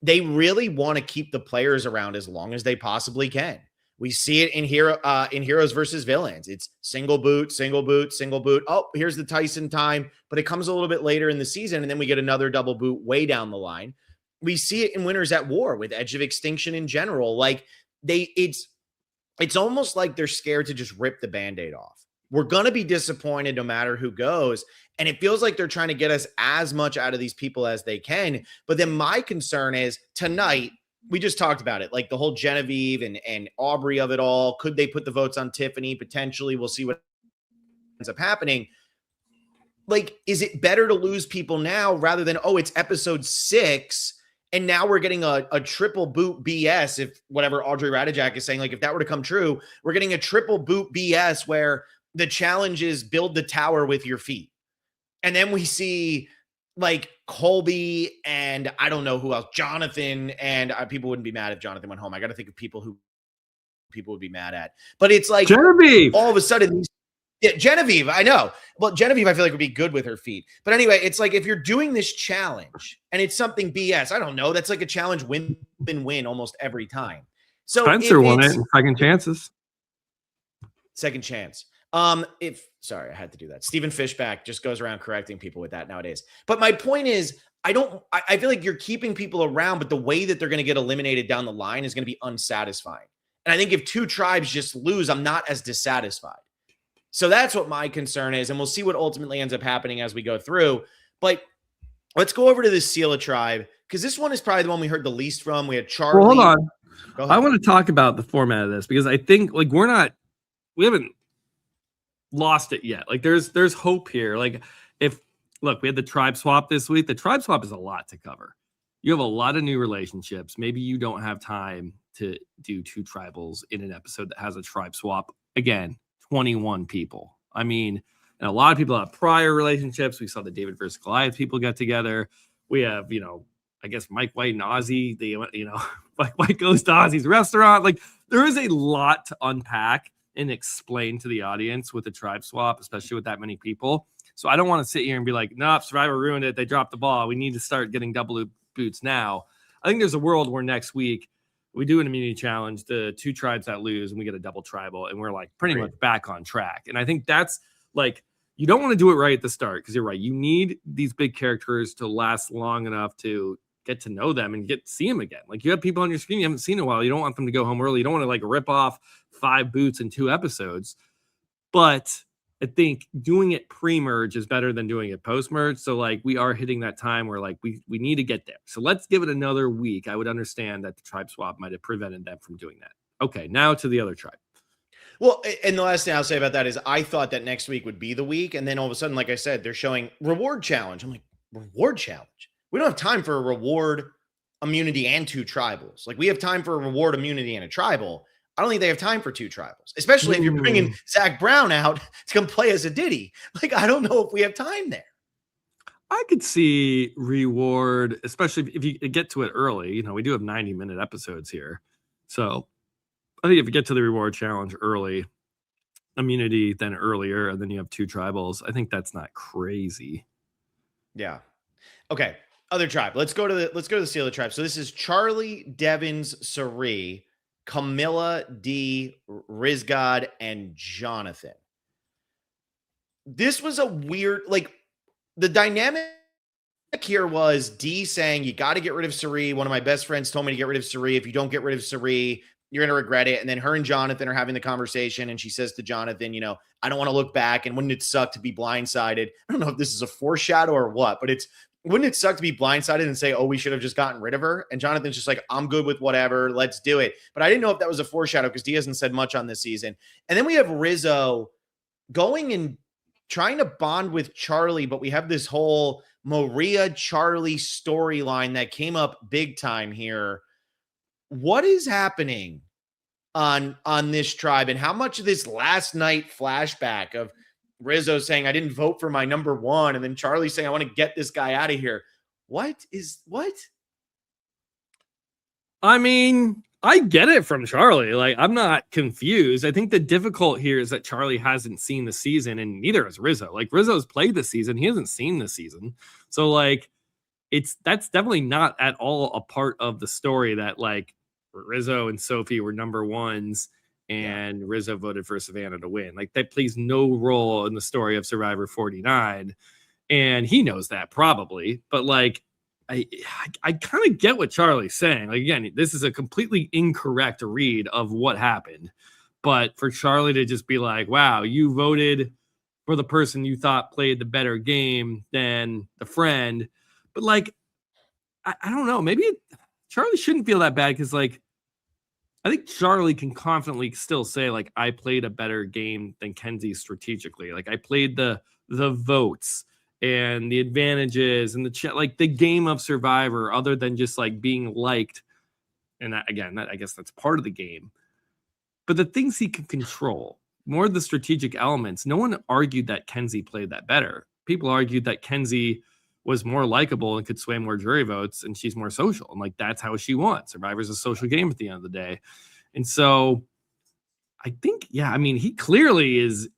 They really want to keep the players around as long as they possibly can. We see it in Heroes versus Villains. It's single boot, single boot, single boot. Oh, here's the Tyson time, but it comes a little bit later in the season, and then we get another double boot way down the line. We see it in Winners at War with Edge of Extinction in general. Like, it's almost like they're scared to just rip the Band-Aid off. We're going to be disappointed no matter who goes. And it feels like they're trying to get us as much out of these people as they can. But then my concern is tonight, we just talked about it, like the whole Genevieve and Aubrey of it all. Could they put the votes on Tiffany? Potentially. We'll see what ends up happening. Like, is it better to lose people now rather than, oh, it's episode 6 and now we're getting a triple boot BS? If whatever Audrey Radijak is saying, like, if that were to come true, we're getting a triple boot BS where the challenge is build the tower with your feet. And then we see like Colby and I don't know who else, Jonathan, and people wouldn't be mad if Jonathan went home. I got to think of people who people would be mad at. But it's like Genevieve. All of a sudden, Genevieve, I know. Well, Genevieve, I feel like would be good with her feet. But anyway, it's like if you're doing this challenge and it's something BS, I don't know. That's like a challenge win almost every time. So Spencer won it in second chances. Second chance. Sorry, I had to do that. Stephen Fishback just goes around correcting people with that nowadays. But my point is, I feel like you're keeping people around, but the way that they're going to get eliminated down the line is going to be unsatisfying. And I think if 2 tribes just lose, I'm not as dissatisfied. So that's what my concern is. And we'll see what ultimately ends up happening as we go through. But let's go over to the Sila tribe, because this one is probably the one we heard the least from. We had Charlie. Well, hold on. I want to talk about the format of this because I think like we haven't lost it yet. Like there's hope here. Like we had the tribe swap this week. The tribe swap is a lot to cover. You have a lot of new relationships. Maybe you don't have time to do 2 tribals in an episode that has a tribe swap. Again, 21 people. I mean, and a lot of people have prior relationships. We saw the David versus Goliath people get together. We have, I guess Mike White and Ozzy, Mike White goes to Ozzy's restaurant. Like there is a lot to unpack and explain to the audience with the tribe swap, especially with that many people. So I don't want to sit here and be like, nope, Survivor ruined it. They dropped the ball. We need to start getting double boots now. I think there's a world where next week we do an immunity challenge, the 2 tribes that lose, and we get a double tribal, and we're like pretty much back on track. And I think that's like, you don't want to do it right at the start because you're right. You need these big characters to last long enough to get to know them and get to see them again. Like you have people on your screen you haven't seen in a while. You don't want them to go home early. You don't want to like rip off 5 boots in 2 episodes. But I think doing it pre-merge is better than doing it post-merge. So like we are hitting that time where like we need to get there. So let's give it another week. I would understand that the tribe swap might have prevented them from doing that. Okay, now to the other tribe. Well, and the last thing I'll say about that is I thought that next week would be the week. And then all of a sudden, like I said, they're showing reward challenge. I'm like, reward challenge? We don't have time for a reward, immunity, and 2 tribals. Like we have time for a reward, immunity, and a tribal. I don't think they have time for 2 tribals, especially if you're bringing Zach Brown out to come play as a Diddy. Like, I don't know if we have time there. I could see reward, especially if you get to it early. We do have 90-minute episodes here. So I think if you get to the reward challenge early, immunity then earlier, and then you have 2 tribals, I think that's not crazy. Yeah. Okay. Other tribe. Let's go to the Sila tribe. So this is Charlie, Devins, Sari, Camilla, D, Rizgod, and Jonathan. This was a weird, like the dynamic here was D saying, you got to get rid of Sari. One of my best friends told me to get rid of Sari. If you don't get rid of Sari, you're going to regret it. And then her and Jonathan are having the conversation. And she says to Jonathan, I don't want to look back. And wouldn't it suck to be blindsided? I don't know if this is a foreshadow or what, but wouldn't it suck to be blindsided and say, oh, we should have just gotten rid of her? And Jonathan's just like, I'm good with whatever. Let's do it. But I didn't know if that was a foreshadow because D hasn't said much on this season. And then we have Rizzo going and trying to bond with Charlie, but we have this whole Maria Charlie storyline that came up big time here. What is happening on this tribe, and how much of this last night flashback of Rizzo saying, I didn't vote for my number one, and then Charlie saying, I want to get this guy out of here. What? I mean, I get it from Charlie. Like, I'm not confused. I think the difficult here is that Charlie hasn't seen the season, and neither has Rizzo. Like, Rizzo's played the season. He hasn't seen the season. So, like, that's definitely not at all a part of the story that, like, Rizzo and Sophie were number ones and Rizzo voted for Savannah to win. Like, that plays no role in the story of Survivor 49. And he knows that probably, but like, I kind of get what Charlie's saying. Like, again, this is a completely incorrect read of what happened, but for Charlie to just be like, wow, you voted for the person you thought played the better game than the friend. But like, I don't know, maybe Charlie shouldn't feel that bad. Because like, I think Charlie can confidently still say, like, I played a better game than Kenzie strategically. Like, I played the votes and the advantages and like the game of Survivor, other than just like being liked. And that, again, I guess that's part of the game. But the things he can control, more of the strategic elements, no one argued that Kenzie played that better. People argued that Kenzie was more likable and could sway more jury votes, and she's more social. And like, that's how she won. Survivor's a social game at the end of the day. And so I think, I mean, he clearly is,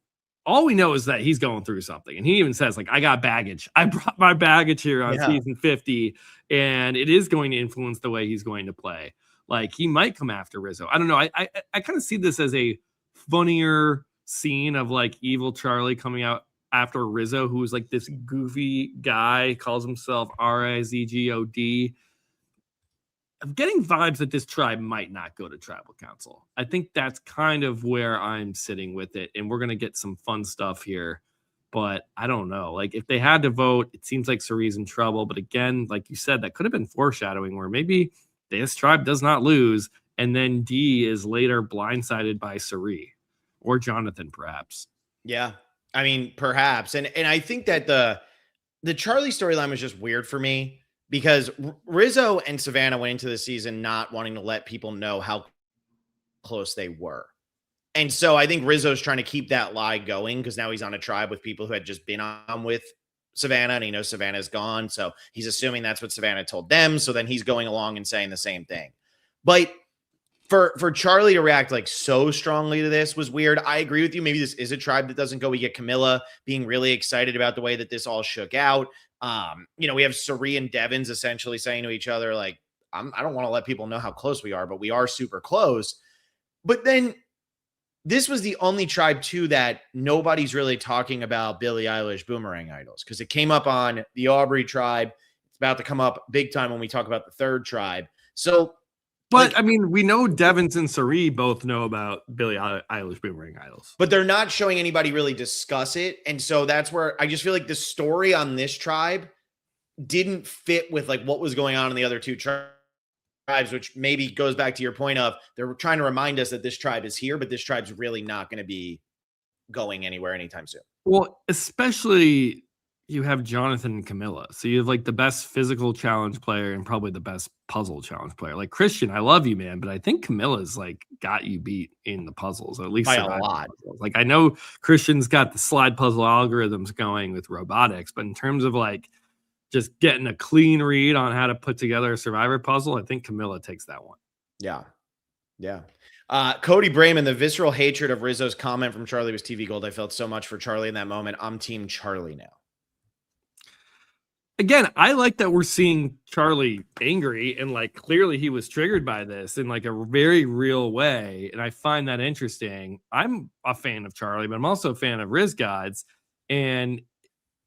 all we know is that he's going through something. And he even says, like, I got baggage. I brought my baggage here on season 50, and it is going to influence the way he's going to play. Like, he might come after Rizzo. I don't know. I kind of see this as a funnier scene of like evil Charlie coming out after Rizzo, who's like this goofy guy, calls himself Rizgod. I'm getting vibes that this tribe might not go to tribal council. I think that's kind of where I'm sitting with it. And we're going to get some fun stuff here, but I don't know. Like, if they had to vote, it seems like Sari's in trouble. But again, like you said, that could have been foreshadowing where maybe this tribe does not lose. And then D is later blindsided by Sari or Jonathan, perhaps. Yeah. I mean, perhaps. And I think that the Charlie storyline was just weird for me because Rizzo and Savannah went into the season not wanting to let people know how close they were. And so I think Rizzo's trying to keep that lie going because now he's on a tribe with people who had just been on with Savannah, and he knows Savannah's gone. So he's assuming that's what Savannah told them. So then he's going along and saying the same thing. But for Charlie to react like so strongly to this was weird. I agree with you. Maybe this is a tribe that doesn't go. We get Camilla being really excited about the way that this all shook out. We have Sari and Devins essentially saying to each other, like, I don't want to let people know how close we are, but we are super close. But then this was the only tribe too that nobody's really talking about Billie Eilish Boomerang idols, because it came up on the Aubrey tribe. It's about to come up big time when we talk about the third tribe. So, but like, I mean, we know Devins and Sari both know about Billie Eilish Boomerang idols, but they're not showing anybody really discuss it. And so that's where I just feel like the story on this tribe didn't fit with like what was going on in the other two tribes, which maybe goes back to your point of they're trying to remind us that this tribe is here, but this tribe's really not going to be going anywhere anytime soon. Well, especially you have Jonathan and Camilla. So you have like the best physical challenge player and probably the best puzzle challenge player. Like, Christian, I love you, man, but I think Camilla's like got you beat in the puzzles, or at least by a lot. Puzzles. Like, I know Christian's got the slide puzzle algorithms going with robotics, but in terms of like just getting a clean read on how to put together a Survivor puzzle, I think Camilla takes that one. Yeah. Yeah. Cody Brayman, the visceral hatred of Rizzo's comment from Charlie was TV gold. I felt so much for Charlie in that moment. I'm team Charlie now. Again, I like that we're seeing Charlie angry and like clearly he was triggered by this in like a very real way. And I find that interesting. I'm a fan of Charlie, but I'm also a fan of Riz Gods. And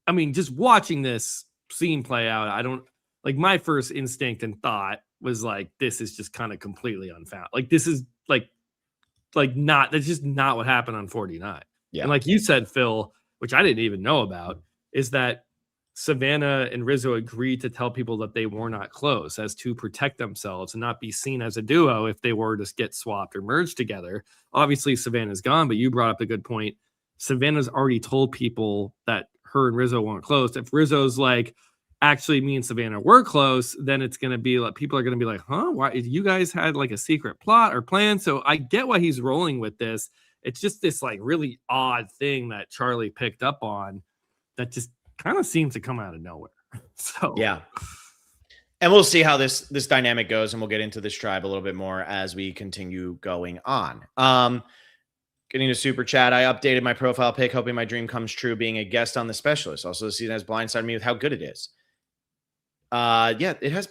I mean, just watching this seen play out, I don't like my first instinct and thought was like, this is just kind of completely unfound. Like, this is like not, that's just not what happened on 49. Yeah. And like you said, Phil, which I didn't even know about, is that Savannah and Rizzo agreed to tell people that they were not close as to protect themselves and not be seen as a duo if they were to get swapped or merged together. Obviously, Savannah's gone, but you brought up a good point. Savannah's already told people that her and Rizzo weren't close. If Rizzo's like, actually me and Savannah were close, then it's going to be like, people are going to be like, huh, why you guys had like a secret plot or plan? So I get why he's rolling with this. It's just this like really odd thing that Charlie picked up on that just kind of seems to come out of nowhere. So yeah. And we'll see how this dynamic goes, and we'll get into this tribe a little bit more as we continue going on. Getting a super chat. I updated my profile pic, hoping my dream comes true, being a guest on The Specialist. Also, the season has blindsided me with how good it is. Yeah, it has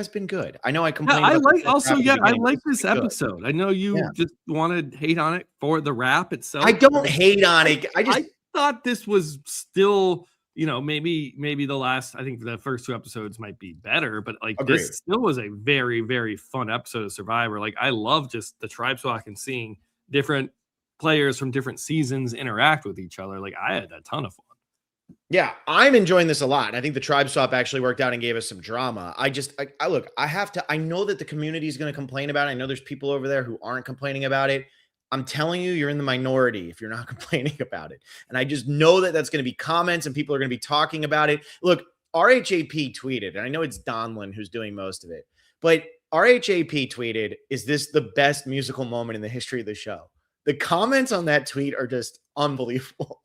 been good. I know I complained. Yeah, I about like also, yeah, I like this this episode. I know you just want to hate on it for the rap itself. I don't hate on it. I thought this was still, you know, maybe the last, I think the first 2 episodes might be better, but like this still was a very, very fun episode of Survivor. Like I love just the tribe swap and seeing different players from different seasons interact with each other. Like I had a ton of fun. Yeah, I'm enjoying this a lot. I think the tribe swap actually worked out and gave us some drama. I look, I know that the community is going to complain about it. I know there's people over there who aren't complaining about it. I'm telling you, you're in the minority if you're not complaining about it. And I just know that that's going to be comments and people are going to be talking about it. Look, RHAP tweeted, and I know it's Donlin who's doing most of it, but RHAP tweeted, "Is this the best musical moment in the history of the show?" The comments on that tweet are just unbelievable.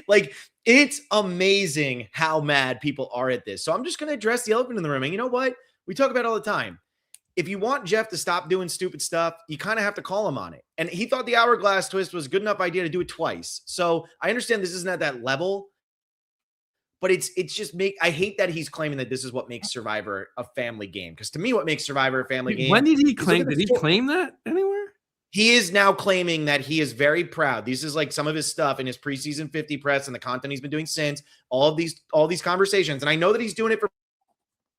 Like it's amazing how mad people are at this. So I'm just going to address the elephant in the room. And you know what? We talk about it all the time. If you want Jeff to stop doing stupid stuff, you kind of have to call him on it. And he thought the hourglass twist was a good enough idea to do it twice. So I understand this isn't at that level, but it's just I hate that he's claiming that this is what makes Survivor a family game. Because to me, what makes Survivor a family game? When did he claim? Did he claim that anywhere? He is now claiming that he is very proud. This is like some of his stuff in his preseason 50 press and the content he's been doing since all these conversations. And I know that he's doing it for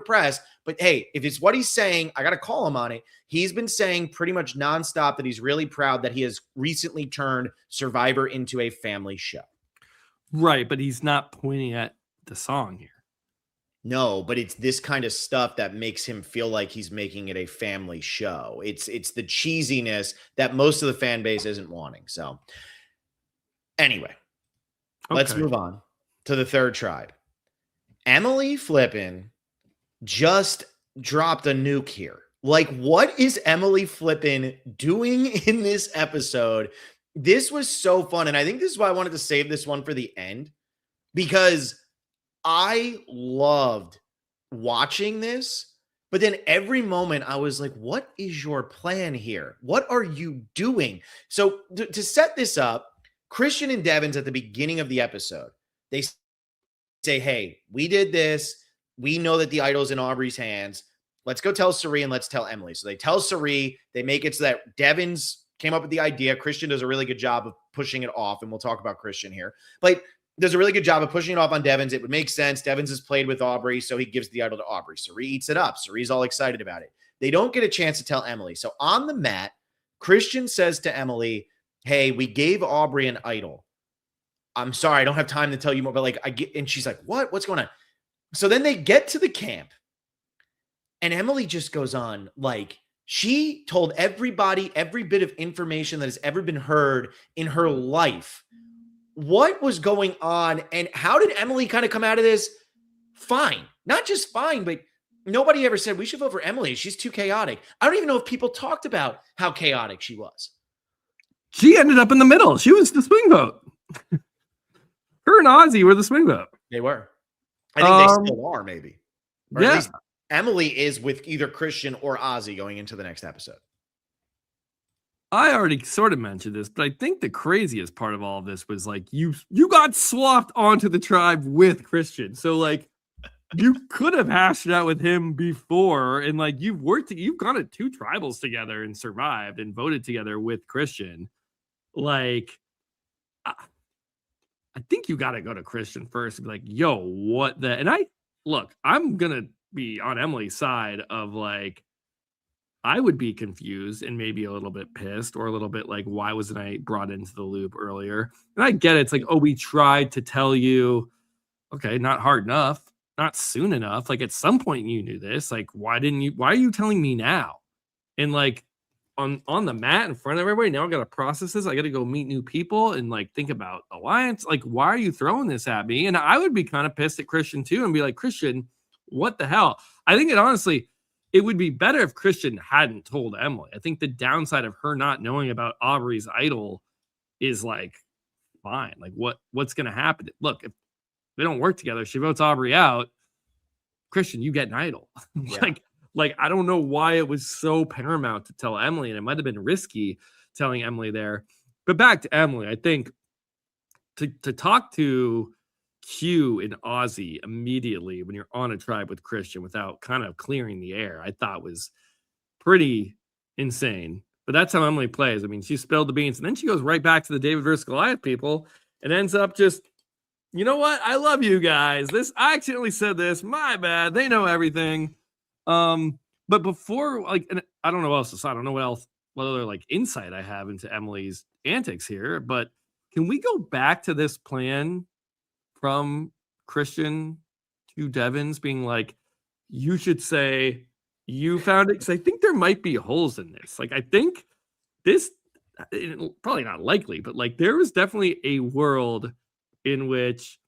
press, but hey, if it's what he's saying, I got to call him on it. He's been saying pretty much nonstop that he's really proud that he has recently turned Survivor into a family show. Right, but he's not pointing at the song here. No, but it's this kind of stuff that makes him feel like he's making it a family show. It's the cheesiness that most of the fan base isn't wanting. So anyway, let's move on to the third tribe. Emily Flippin just dropped a nuke here. Like, what is Emily Flippin doing in this episode? This was so fun. And I think this is why I wanted to save this one for the end, because I loved watching this, but then every moment I was like, what is your plan here? What are you doing? So to set this up, Christian and Devon's at the beginning of the episode, they say, hey, we did this. We know that the idol's in Aubrey's hands. Let's go tell Sari and let's tell Emily. So they tell Sari, they make it so that Devon's came up with the idea. Christian does a really good job of pushing it off, and we'll talk about Christian here. But does a really good job of pushing it off on Devon's. It would make sense. Devon's has played with Aubrey, so he gives the idol to Aubrey. Sari eats it up. Sari's all excited about it. They don't get a chance to tell Emily. So on the mat, Christian says to Emily, hey, we gave Aubrey an idol. I'm sorry, I don't have time to tell you more, but like and she's like, what? What's going on? So then they get to the camp, and Emily just goes on like she told everybody every bit of information that has ever been heard in her life. What was going on, and how did Emily kind of come out of this? Fine. Not just fine, but nobody ever said we should vote for Emily. She's too chaotic. I don't even know if people talked about how chaotic she was. She ended up in the middle. She was the swing vote. Her and Ozzy were the swing vote. They were. I think they still are, maybe. Or yeah. At least Emily is with either Christian or Ozzy going into the next episode. I already sort of mentioned this, but I think the craziest part of all of this was like you got swapped onto the tribe with Christian. So like you could have hashed it out with him before, and like you've gone to 2 tribals together and survived and voted together with Christian. Like I think you got to go to Christian first and be like, yo, what the, and I look, I'm gonna be on Emily's side of like, I would be confused and maybe a little bit pissed or a little bit like, why wasn't I brought into the loop earlier? And I get it. It's like, oh, we tried to tell you. Okay, not hard enough, not soon enough. Like at some point you knew this. Like, why are you telling me now? And like on the mat in front of everybody, now I gotta process this. I gotta go meet new people and like think about alliance. Like, why are you throwing this at me? And I would be kind of pissed at Christian too and be like, Christian, what the hell? I think it would be better if Christian hadn't told Emily. I think the downside of her not knowing about Aubrey's idol is like, fine. Like what's gonna happen? Look, if they don't work together, she votes Aubrey out. Christian, you get an idol. Yeah. like I don't know why it was so paramount to tell Emily, and it might have been risky telling Emily there. But back to Emily, I think to talk to Q and Ozzy immediately when you're on a tribe with Christian without kind of clearing the air, I thought was pretty insane. But that's how Emily plays. I mean, she spilled the beans, and then she goes right back to the David versus Goliath people and ends up just, you know what? I love you guys. I accidentally said this. My bad. They know everything. But before, like, and I don't know what else to say. I don't know what other like insight I have into Emily's antics here. But can we go back to this plan from Christian to Devins being like, you should say you found it? Because I think there might be holes in this. Like, I think this probably not likely, but like there was definitely a world in which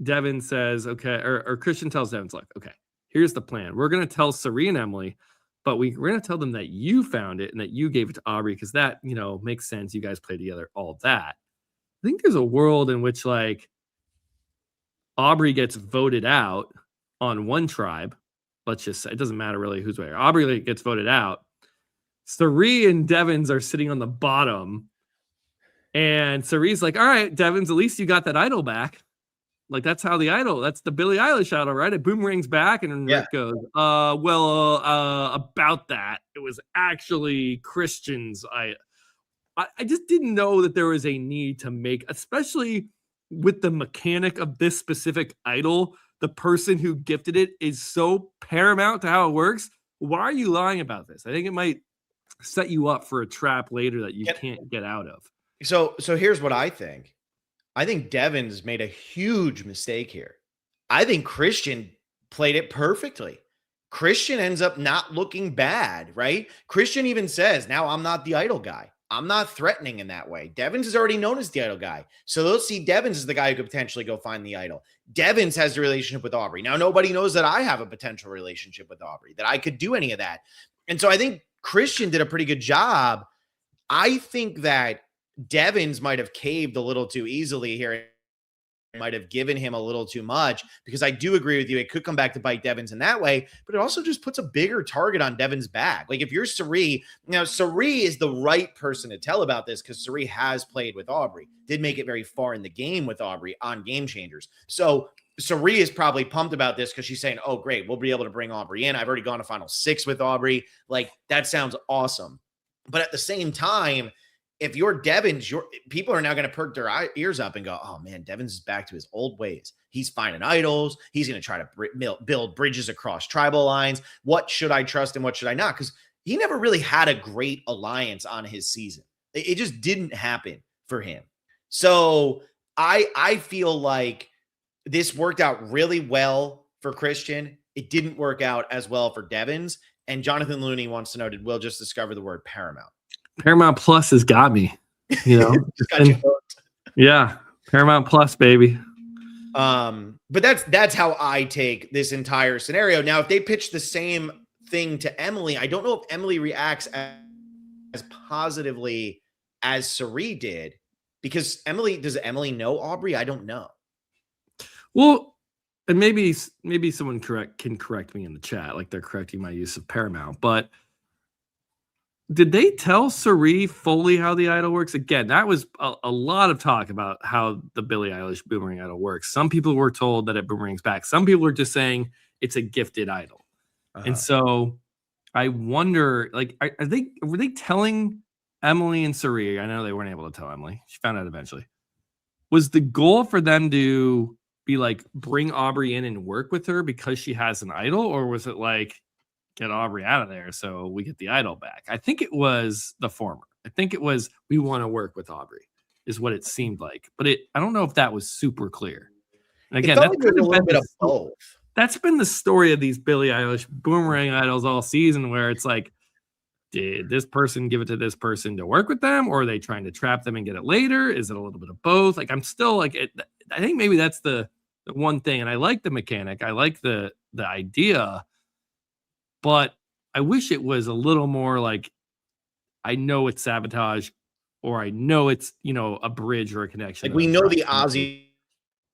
Devin says, okay, or Christian tells Devin, like, okay, here's the plan. We're going to tell Sari and Emily, but we're going to tell them that you found it and that you gave it to Aubrey because that, makes sense. You guys play together, all that. I think there's a world in which, like, Aubrey gets voted out on one tribe. Let's just say, it doesn't matter really who's where. Aubrey gets voted out. Sari and Devins are sitting on the bottom. And Sari's like, all right, Devins, at least you got that idol back. Like, that's the Billie Eilish idol, right? It boomerangs back, and Rick goes, about that. It was actually Christian's. I just didn't know that there was a need to make, especially with the mechanic of this specific idol, the person who gifted it is so paramount to how it works. Why are you lying about this? I think it might set you up for a trap later that you can't get out of. So here's what I think. I think Devins made a huge mistake here. I think Christian played it perfectly. Christian ends up not looking bad, right? Christian even says, now I'm not the idol guy. I'm not threatening in that way. Devins is already known as the idol guy. So they'll see Devins as the guy who could potentially go find the idol. Devins has a relationship with Aubrey. Now, nobody knows that I have a potential relationship with Aubrey, that I could do any of that. And so I think Christian did a pretty good job. I think that Devins might have caved a little too easily here. Might have given him a little too much, because I do agree with you. It could come back to bite Devins in that way, but it also just puts a bigger target on Devins' back. Like if you're Sari, now Sari is the right person to tell about this because Sari has played with Aubrey, did make it very far in the game with Aubrey on Game Changers. So Sari is probably pumped about this because she's saying, oh, great, we'll be able to bring Aubrey in. I've already gone to Final 6 with Aubrey. Like that sounds awesome. But at the same time, if you're Devins, people are now going to perk their ears up and go, oh, man, Devins is back to his old ways. He's finding idols. He's going to try to build bridges across tribal lines. What should I trust and what should I not? Because he never really had a great alliance on his season. It just didn't happen for him. So I feel like this worked out really well for Christian. It didn't work out as well for Devins. And Jonathan Looney wants to know, did Will just discover the word paramount? Paramount Plus has got me, Just got you hooked. Yeah, Paramount Plus, baby. But that's how I take this entire scenario. Now, if they pitch the same thing to Emily, I don't know if Emily reacts as positively as Sari did, because does Emily know Aubrey? I don't know. Well, and maybe someone can correct me in the chat, like they're correcting my use of Paramount, but did they tell Sari fully how the idol works? Again, that was a lot of talk about how the Billie Eilish Boomerang idol works. Some people were told that it boomerangs back. Some people were just saying it's a gifted idol. And so I wonder, like, were they telling Emily and Sari? I know they weren't able to tell Emily. She found out eventually. Was the goal for them to be like, bring Aubrey in and work with her because she has an idol? Or was it like, get Aubrey out of there so we get the idol back? I think it was the former. I think it was, we want to work with Aubrey is what it seemed like. But I don't know if that was super clear. And again, it felt like a little bit of both. That's been the story of these Billie Eilish Boomerang idols all season, where it's like, did this person give it to this person to work with them, or are they trying to trap them and get it later? Is it a little bit of both? Like, I'm still like, I think maybe that's the one thing. And I like the mechanic. I like the idea, but I wish it was a little more like, I know it's sabotage, or I know it's, a bridge or a connection. Like, we know the Ozzy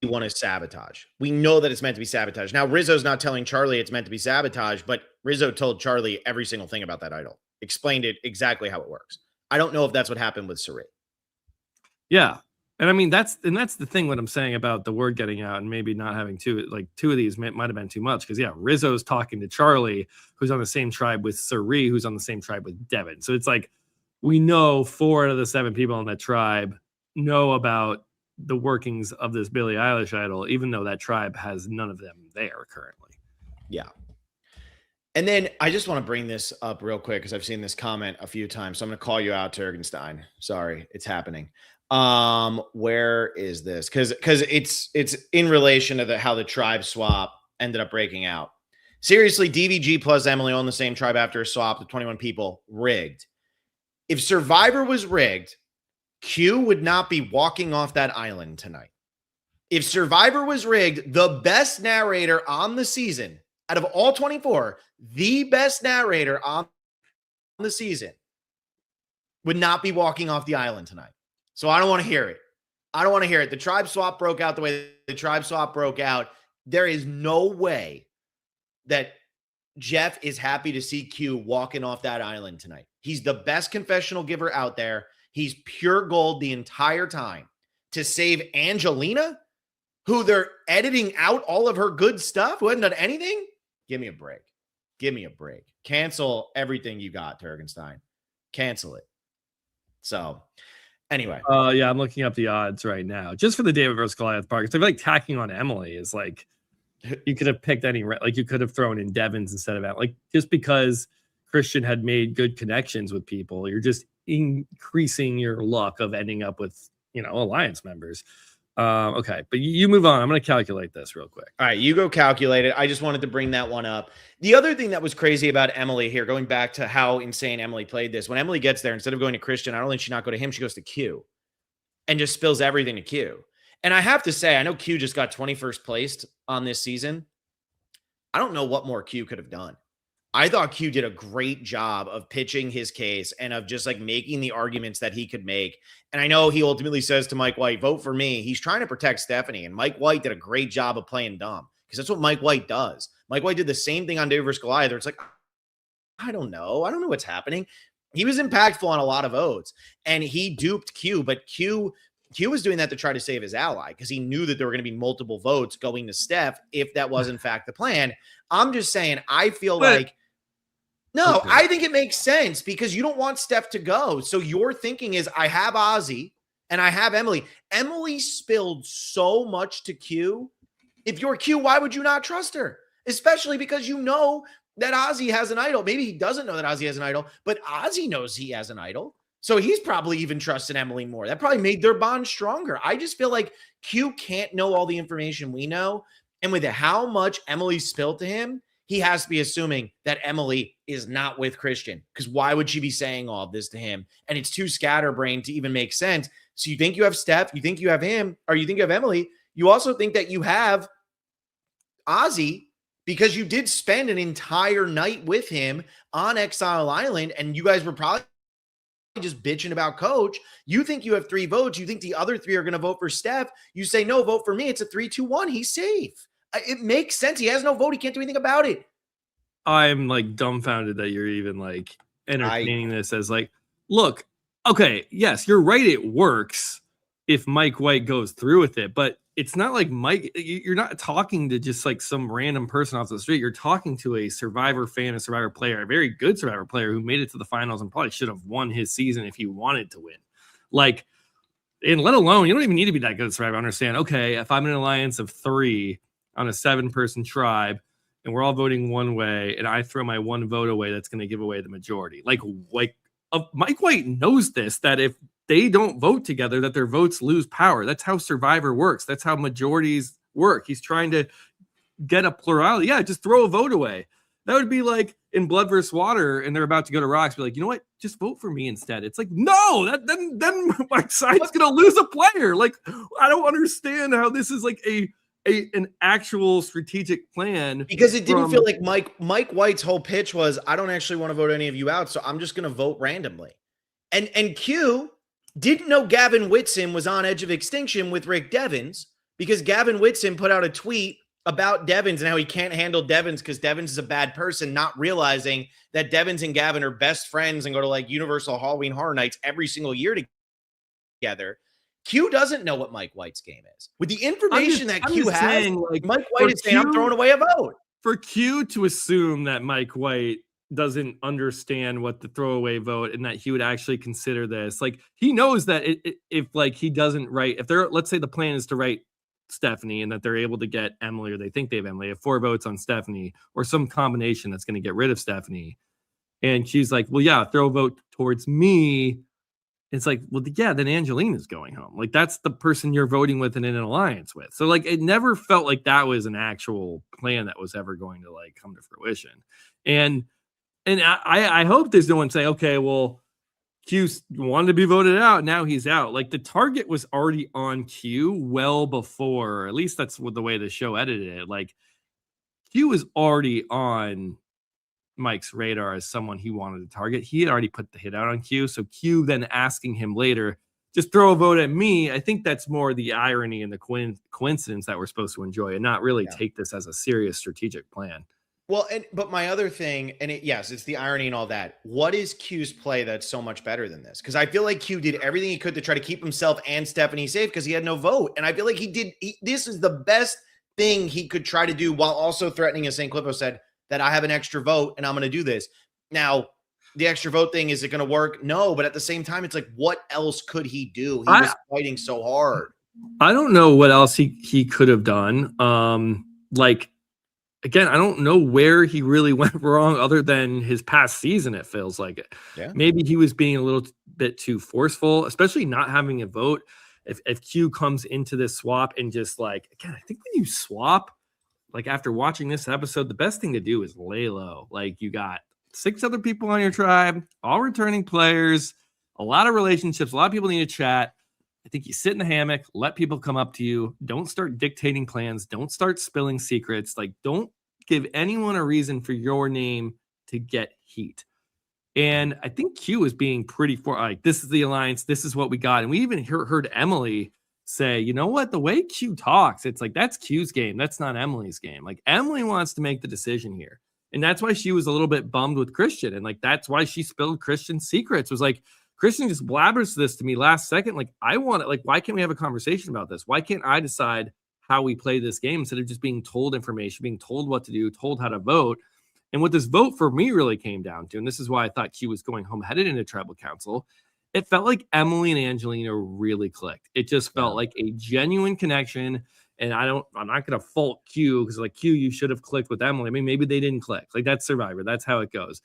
one is sabotage. We know that it's meant to be sabotage. Now, Rizzo's not telling Charlie it's meant to be sabotage, but Rizzo told Charlie every single thing about that idol. Explained it exactly how it works. I don't know if that's what happened with Sari. Yeah. And I mean, that's the thing, what I'm saying about the word getting out and maybe not having two of these might have been too much. Cause Rizzo's talking to Charlie, who's on the same tribe with Sari, who's on the same tribe with Devin. So it's like, we know 4 out of the 7 people in that tribe know about the workings of this Billie Eilish idol, even though that tribe has none of them there currently. Yeah. And then I just want to bring this up real quick because I've seen this comment a few times. So I'm going to call you out, Turgenstein. Sorry, it's happening. Where is this? Because it's in relation to how the tribe swap ended up breaking out. Seriously, DVG plus Emily on the same tribe after a swap of 21 people, rigged. If Survivor was rigged, Q would not be walking off that island tonight. If Survivor was rigged, the best narrator on the season, out of all 24, the best narrator on the season would not be walking off the island tonight. So I don't want to hear it. I don't want to hear it. The tribe swap broke out the way the tribe swap broke out. There is no way that Jeff is happy to see Q walking off that island tonight. He's the best confessional giver out there. He's pure gold the entire time. To save Angelina, who they're editing out all of her good stuff, who hasn't done anything? Give me a break. Give me a break. Cancel everything you got, Turgenstein. Cancel it. So, anyway. Yeah, I'm looking up the odds right now. Just for the David versus Goliath part. So I feel like tacking on Emily is like, you could have picked any, like you could have thrown in Devins instead of that. Like, just because Christian had made good connections with people, you're just increasing your luck of ending up with, alliance members. Okay, but you move on. I'm going to calculate this real quick. All right, you go calculate it. I just wanted to bring that one up. The other thing that was crazy about Emily here, going back to how insane Emily played this, when Emily gets there, instead of going to Christian, not only does she not go to him, she goes to Q and just spills everything to Q. And I have to say, I know Q just got 21st placed on this season. I don't know what more Q could have done. I thought Q did a great job of pitching his case and of just like making the arguments that he could make. And I know he ultimately says to Mike White, vote for me. He's trying to protect Stephanie. And Mike White did a great job of playing dumb because that's what Mike White does. Mike White did the same thing on David vs. Goliath. It's like, I don't know. I don't know what's happening. He was impactful on a lot of votes and he duped Q, but Q was doing that to try to save his ally because he knew that there were going to be multiple votes going to Steph if that was in fact the plan. I'm just saying, I feel like, no, okay. I think it makes sense because you don't want Steph to go. So your thinking is, I have Ozzy and I have Emily. Emily spilled so much to Q. If you're Q, why would you not trust her? Especially because you know that Ozzy has an idol. Maybe he doesn't know that Ozzy has an idol, but Ozzy knows he has an idol. So he's probably even trusted Emily more. That probably made their bond stronger. I just feel like Q can't know all the information we know. And with how much Emily spilled to him, he has to be assuming that Emily is not with Christian because why would she be saying all of this to him? And it's too scatterbrained to even make sense. So you think you have Steph, you think you have him, or you think you have Emily. You also think that you have Ozzy because you did spend an entire night with him on Exile Island and you guys were probably just bitching about Coach. You think you have 3 votes. You think the other 3 are going to vote for Steph. You say, no, vote for me. It's a 3-2-1. He's safe. It makes sense. He has no vote. He can't do anything about it. I'm like dumbfounded that you're even like entertaining this as like, look, okay, yes, you're right. It works if Mike White goes through with it, but it's not like Mike, you're not talking to just like some random person off the street. You're talking to a Survivor fan, a Survivor player, a very good Survivor player who made it to the finals and probably should have won his season if he wanted to win. Like, and let alone, you don't even need to be that good at Survivor. Understand? Okay, if I'm in an alliance of 3 on a 7-person tribe, and we're all voting one way, and I throw my one vote away, that's going to give away the majority. Like Mike White knows this, that if they don't vote together, that their votes lose power. That's how Survivor works. That's how majorities work. He's trying to get a plurality. Yeah, just throw a vote away. That would be like in Blood vs. Water, and they're about to go to Rocks. Be like, you know what? Just vote for me instead. It's like, no, then my side's gonna lose a player. Like, I don't understand how this is like an actual strategic plan. Because it didn't feel like Mike White's whole pitch was, I don't actually want to vote any of you out, so I'm just gonna vote randomly. And Q didn't know Gavin Whitson was on edge of extinction with Rick Devens, because Gavin Whitson put out a tweet about Devens and how he can't handle Devens because Devens is a bad person, not realizing that Devens and Gavin are best friends and go to like Universal Halloween Horror Nights every single year together. Q doesn't know what Mike White's game is. With the information that Q has, saying, like, Mike White is saying, I'm throwing away a vote. For Q to assume that Mike White doesn't understand what the throwaway vote and that he would actually consider this, like, he knows that if like he doesn't write, if they're, let's say the plan is to write Stephanie and that they're able to get Emily, or they think they have Emily, have 4 votes on Stephanie or some combination that's going to get rid of Stephanie. And she's like, well, yeah, throw a vote towards me. It's like, well, yeah, then Angelina's going home. Like, that's the person you're voting with and in an alliance with. So like, it never felt like that was an actual plan that was ever going to like come to fruition. And I hope there's no one saying, okay, well, Q wanted to be voted out. Now he's out. Like, the target was already on Q well before, or at least that's what the way the show edited it. Like, Q was already on Mike's radar as someone he wanted to target. He had already put the hit out on Q. So Q then asking him later, just throw a vote at me. I think that's more the irony and the coincidence that we're supposed to enjoy and not really take this as a serious strategic plan. Well, but my other thing, and yes, it's the irony and all that. What is Q's play that's so much better than this? Because I feel like Q did everything he could to try to keep himself and Stephanie safe because he had no vote. And I feel like this is the best thing he could try to do while also threatening, as St. Clippo said, that I have an extra vote and I'm going to do this. Now, the extra vote thing, is it going to work? No, but at the same time, it's like, what else could he do? He was fighting so hard. I don't know what else he could have done. Like, again, I don't know where he really went wrong other than his past season, it feels like it. Yeah. Maybe he was being a little bit too forceful, especially not having a vote. If Q comes into this swap and just like, again, I think when you swap, like after watching this episode, the best thing to do is lay low. Like, you got 6 other people on your tribe, all returning players, a lot of relationships, a lot of people need to chat. I think you sit in the hammock, let people come up to you. Don't start dictating plans. Don't start spilling secrets. Like, don't give anyone a reason for your name to get heat. And I think Q is being pretty like, this is the alliance. This is what we got. And we even heard Emily say, you know what? The way Q talks, it's like, that's Q's game. That's not Emily's game. Like, Emily wants to make the decision here. And that's why she was a little bit bummed with Christian. And like, that's why she spilled Christian's secrets. It was like, Christian just blabbers this to me last second. Like, I want it. Like, why can't we have a conversation about this? Why can't I decide how we play this game instead of just being told information, being told what to do, told how to vote? And what this vote for me really came down to, and this is why I thought Q was going home headed into tribal council, it felt like Emily and Angelina really clicked. It just felt like a genuine connection. And I'm not going to fault Q because, like, Q, you should have clicked with Emily. I mean, maybe they didn't click. Like, that's Survivor. That's how it goes.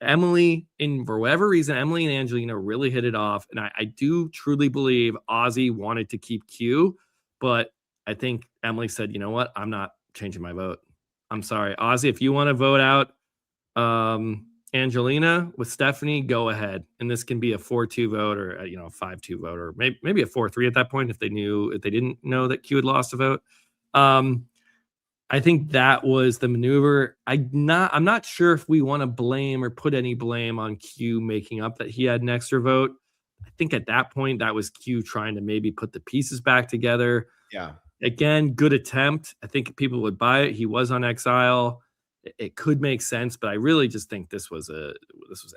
Emily, for whatever reason, Emily and Angelina really hit it off. And I do truly believe Ozzy wanted to keep Q, but I think Emily said, you know what? I'm not changing my vote. I'm sorry. Ozzy, if you want to vote out Angelina with Stephanie, go ahead. And this can be a 4-2 vote or a 5-2 vote, or maybe a 4-3 at that point if they didn't know that Q had lost a vote. I think that was the maneuver. I'm not sure if we want to blame or put any blame on Q making up that he had an extra vote. I think at that point that was Q trying to maybe put the pieces back together. Yeah. Again, good attempt. I think people would buy it. He was on exile. It could make sense, but I really just think this was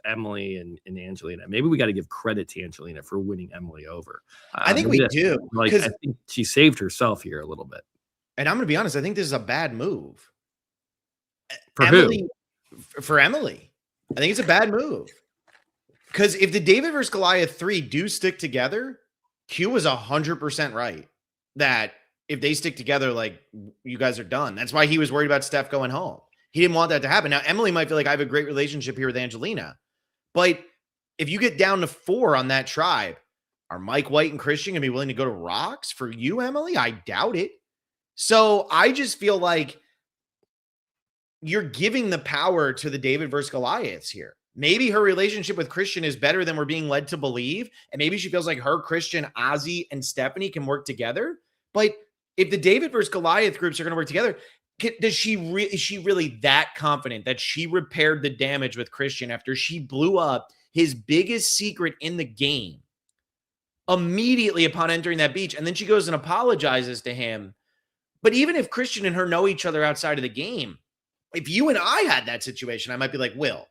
Emily and Angelina. Maybe we got to give credit to Angelina for winning Emily over. I think we do. Like, I think she saved herself here a little bit. And I'm going to be honest, I think this is a bad move. For Emily, who? For Emily. I think it's a bad move. Because if the David versus Goliath 3 do stick together, Q was 100% right that if they stick together, like, you guys are done. That's why he was worried about Steph going home. He didn't want that to happen. Now, Emily might feel like I have a great relationship here with Angelina, but if you get down to 4 on that tribe, are Mike White and Christian going to be willing to go to rocks for you, Emily? I doubt it. So I just feel like you're giving the power to the David versus Goliaths here. Maybe her relationship with Christian is better than we're being led to believe. And maybe she feels like her, Christian, Ozzy, and Stephanie can work together. But if the David versus Goliath groups are going to work together, is she really that confident that she repaired the damage with Christian after she blew up his biggest secret in the game immediately upon entering that beach? And then she goes and apologizes to him. But even if Christian and her know each other outside of the game, if you and I had that situation, I might be like, Will,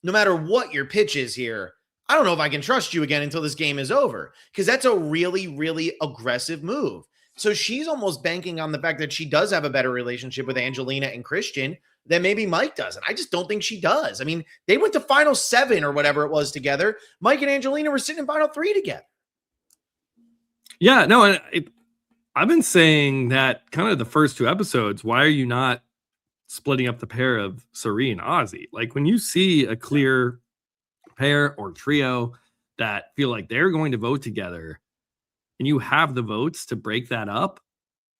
no matter what your pitch is here, I don't know if I can trust you again until this game is over, because that's a really, really aggressive move. So she's almost banking on the fact that she does have a better relationship with Angelina and Christian than maybe Mike does. And I just don't think she does. I mean, they went to Final 7 or whatever it was together. Mike and Angelina were sitting in Final 3 together. Yeah, no, I've been saying that kind of the first 2 episodes. Why are you not splitting up the pair of Sari and Ozzy? Like, when you see a clear pair or trio that feel like they're going to vote together and you have the votes to break that up,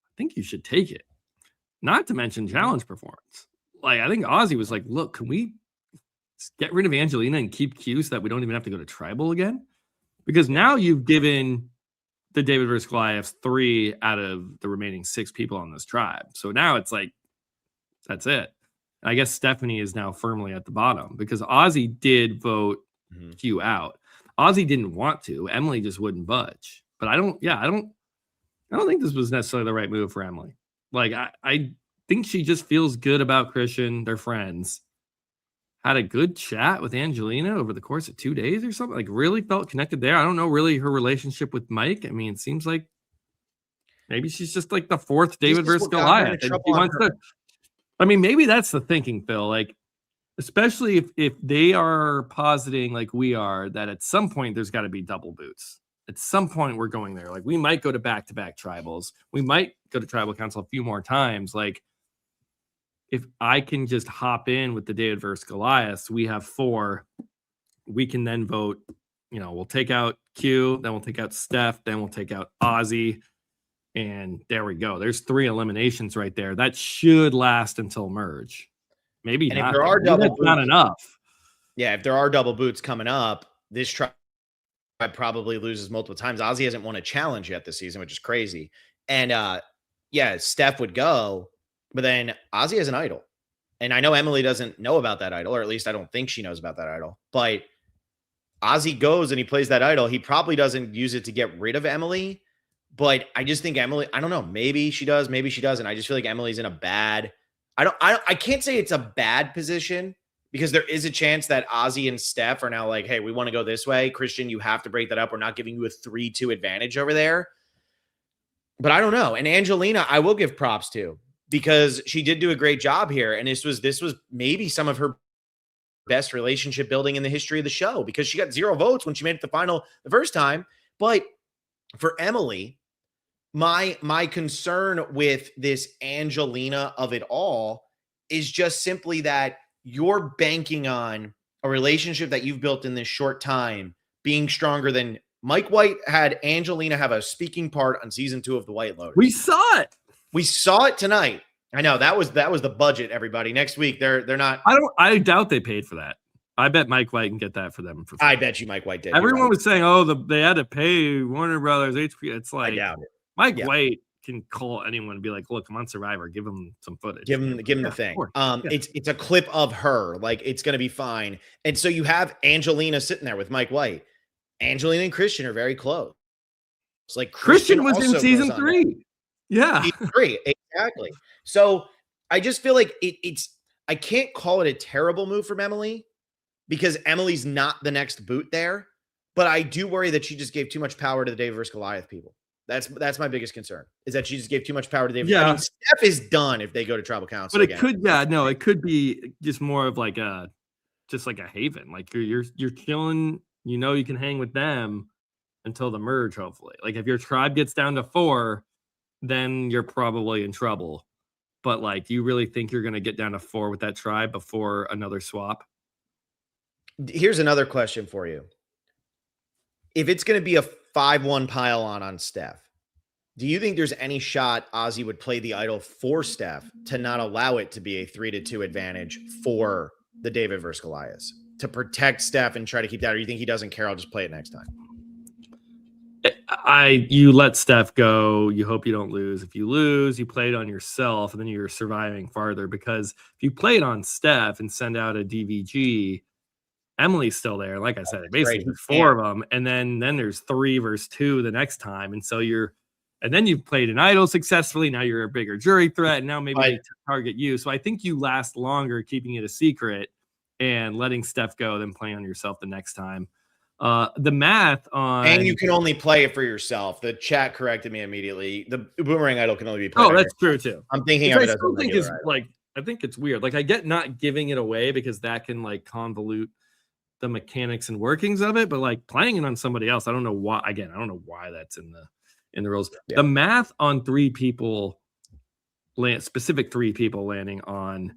I think you should take it. Not to mention challenge performance. Like, I think Ozzy was like, look, can we get rid of Angelina and keep Q so that we don't even have to go to tribal again? Because now you've given the David versus Goliath 3 out of the remaining 6 people on this tribe. So now it's like, that's it. And I guess Stephanie is now firmly at the bottom because Ozzy did vote Q out. Ozzy didn't want to. Emily just wouldn't budge. But I don't think this was necessarily the right move for Emily. Like, I think she just feels good about Christian. They're friends. Had a good chat with Angelina over the course of 2 days or something. Like, really felt connected there. I don't know really her relationship with Mike. I mean, it seems like maybe she's just like the 4th David versus Goliath. And she wants to, I mean, maybe that's the thinking, Phil. Like, especially if they are positing like we are, that at some point there's got to be double boots. At some point we're going there. Like, we might go to back-to-back tribals. We might go to tribal council a few more times. Like, if I can just hop in with the David versus Goliath, we have 4. We can then vote, we'll take out Q, then we'll take out Steph, then we'll take out Ozzy. And there we go. There's 3 eliminations right there. That should last until merge. Maybe and not. If there are double boots, not enough. Yeah, if there are double boots coming up, this tribe probably loses multiple times. Ozzy hasn't won a challenge yet this season, which is crazy. And Steph would go, but then Ozzy has an idol. And I know Emily doesn't know about that idol, or at least I don't think she knows about that idol. But Ozzy goes and he plays that idol. He probably doesn't use it to get rid of Emily. But I just think Emily, I don't know, maybe she does, maybe she doesn't. I just feel like Emily's in a bad, I can't say it's a bad position, because there is a chance that Ozzy and Steph are now like, hey, we want to go this way. Christian, you have to break that up. We're not giving you a 3-2 advantage over there. But I don't know. And Angelina, I will give props to, because she did do a great job here. And this was maybe some of her best relationship building in the history of the show, because she got 0 votes when she made it to the final the first time. But for Emily, my concern with this Angelina of it all is just simply that you're banking on a relationship that you've built in this short time being stronger than Mike White had Angelina have a speaking part on season 2 of The White Lotus. We saw it. We saw it tonight. I know that was the budget, everybody. Next week they're not. I doubt they paid for that. I bet Mike White can get that for them for free. I bet you Mike White did. Everyone was saying, "Oh, they had to pay Warner Brothers, HP." It's like, I doubt it. Mike White can call anyone and be like, "Look, I'm on Survivor. Give him some footage. Give him the thing." It's a clip of her. Like, it's gonna be fine. And so you have Angelina sitting there with Mike White. Angelina and Christian are very close. It's like Christian was in season 3. Yeah, season 3, exactly. So I just feel like it's. I can't call it a terrible move from Emily, because Emily's not the next boot there. But I do worry that she just gave too much power to the David versus Goliath people. That's my biggest concern, is that she just gave too much power to David. Yeah. I mean, Steph is done if they go to tribal council. But it could be just more of like just like a haven. Like you're chilling, you can hang with them, until the merge, hopefully. Like if your tribe gets down to 4, then you're probably in trouble. But like, do you really think you're going to get down to 4 with that tribe before another swap? Here's another question for you. If it's going to be a 5-1 pile on Steph, do you think there's any shot Ozzy would play the idol for Steph to not allow it to be a 3-2 advantage for the David versus Goliath to protect Steph and try to keep that? Or you think he doesn't care? I'll just play it next time. You let Steph go. You hope you don't lose. If you lose, you play it on yourself, and then you're surviving farther. Because if you play it on Steph and send out a DVG, Emily's still there. Like I said, basically there's 4 of them, and then there's 3 versus 2 the next time, and so and then you've played an idol successfully. Now you're a bigger jury threat, and now maybe they target you. So I think you last longer keeping it a secret and letting Steph go than playing on yourself the next time. The math on, and you can only play it for yourself. The chat corrected me immediately. The Boomerang idol can only be played. Oh, that's true too. I'm thinking of it as I think it's like, I think it's weird. Like I get not giving it away because that can like convolute the mechanics and workings of it, but like playing it on somebody else, I don't know why. Again, I don't know why that's in the rules. Yeah. The math on 3 people, specific 3 people landing on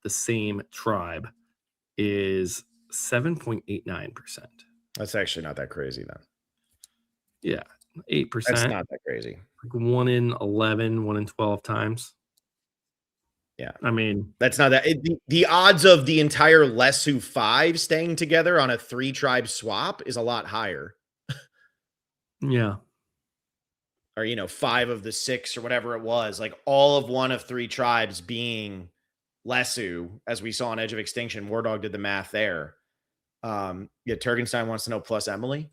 the same tribe is 7.89%. That's actually not that crazy then. Yeah, 8%. That's not that crazy. Like 1 in 11, 1 in 12 times. Yeah, I mean, that's not that. The odds of the entire Lesu 5 staying together on a 3 tribe swap is a lot higher. Yeah. Or 5 of the 6 or whatever it was, like all of 1 of 3 tribes being Lesu, as we saw on Edge of Extinction. Wardog did the math there. Turgenstein wants to know plus Emily.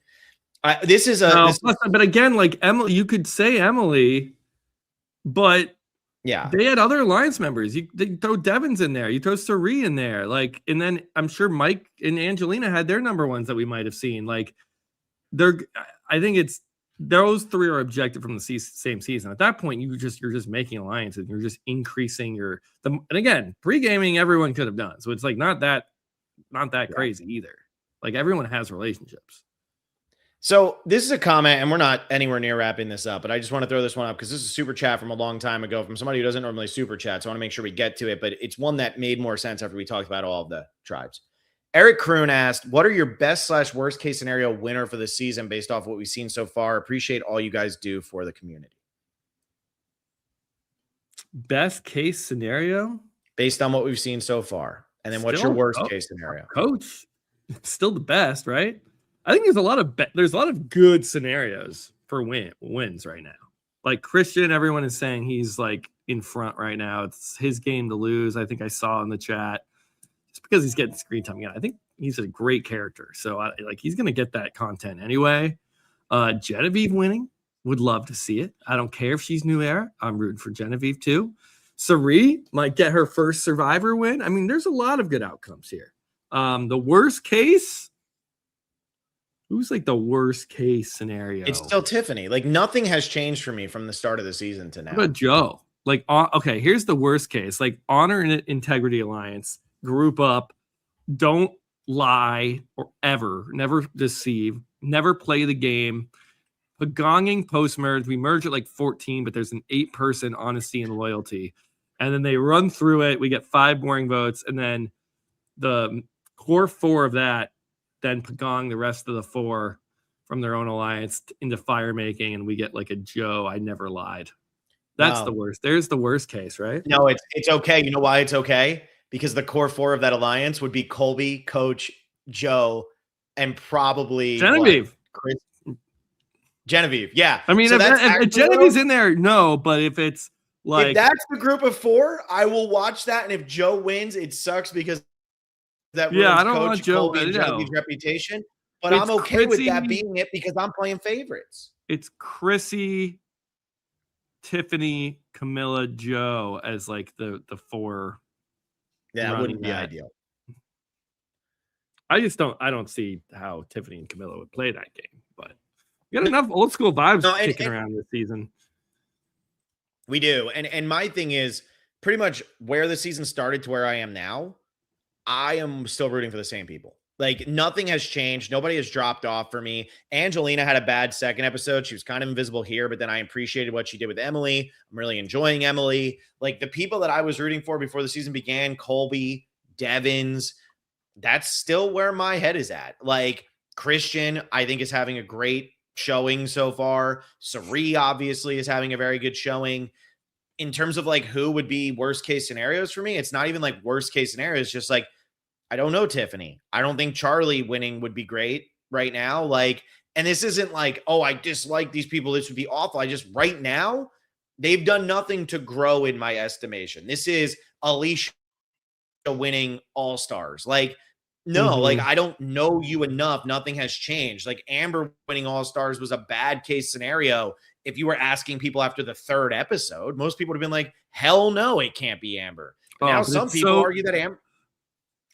But again, like Emily, you could say Emily, but yeah, they had other alliance members. They throw Devins in there, you throw Sari in there, like, and then I'm sure Mike and Angelina had their number ones that we might have seen. Like, I think it's those 3 are objective from the same season. At that point, you're just making alliances. You're just increasing and again, pre-gaming everyone could have done. So it's like not that crazy either. Like everyone has relationships. So this is a comment, and we're not anywhere near wrapping this up, but I just want to throw this one up because this is a super chat from a long time ago from somebody who doesn't normally super chat. So I want to make sure we get to it, but it's one that made more sense after we talked about all of the tribes. Eric Kroon asked, what are your best/worst case scenario winner for the season based off what we've seen so far? Appreciate all you guys do for the community. Best case scenario? Based on what we've seen so far. And then what's your worst case scenario? Coach, still the best, right? I think there's a lot of good scenarios for wins right now. Like Christian, everyone is saying he's like in front right now. It's his game to lose. I think I saw in the chat. Just because he's getting screen time again. I think he's a great character. So he's going to get that content anyway. Genevieve winning, would love to see it. I don't care if she's new era. I'm rooting for Genevieve too. Sari might get her first Survivor win. I mean, there's a lot of good outcomes here. The worst case, who's like the worst case scenario? It's still Tiffany. Like nothing has changed for me from the start of the season to now. What about Joe? Like, okay, here's the worst case. Like Honor and Integrity Alliance, group up, don't lie or never deceive, never play the game. Pagonging post-merge, we merge at like 14, but there's an 8-person honesty and loyalty. And then they run through it. We get 5 boring votes. And then the core 4 of that, then Pagong the rest of the 4 from their own alliance into fire making. And we get like a Joe, I never lied. That's the worst. There's the worst case, right? No, it's okay. You know why it's okay? Because the core 4 of that alliance would be Colby, Coach, Joe, and probably Genevieve. Chris. Genevieve, yeah. I mean, so if Genevieve's in there, no. But if it's like if that's the group of 4, I will watch that. And if Joe wins, it sucks because that ruins I don't Coach, want Joe, Colby, and Genevieve's reputation. But it's I'm okay Chrissy, with that being it because I'm playing favorites. It's Chrissy, Tiffany, Camilla, Joe as like the 4. Yeah, it wouldn't be ideal. I don't see how Tiffany and Camilla would play that game, but we got enough old school vibes kicking around this season. We do. And my thing is pretty much where the season started to where I am now. I am still rooting for the same people. Like nothing has changed. Nobody has dropped off for me. Angelina had a bad second episode. She was kind of invisible here, but then I appreciated what she did with Emily. I'm really enjoying Emily. Like the people that I was rooting for before the season began, Colby, Devins, that's still where my head is at. Like Christian, I think is having a great showing so far. Sari obviously is having a very good showing. In terms of like who would be worst case scenarios for me, it's not even like worst case scenarios, just like I don't know, Tiffany. I don't think Charlie winning would be great right now. Like, and this isn't like, oh, I dislike these people. This would be awful. I just right now, they've done nothing to grow in my estimation. This is Alicia winning All Stars. Like, no, like I don't know you enough. Nothing has changed. Like Amber winning All Stars was a bad case scenario. If you were asking people after the third episode, most people would have been like, hell no, it can't be Amber. But now some people argue that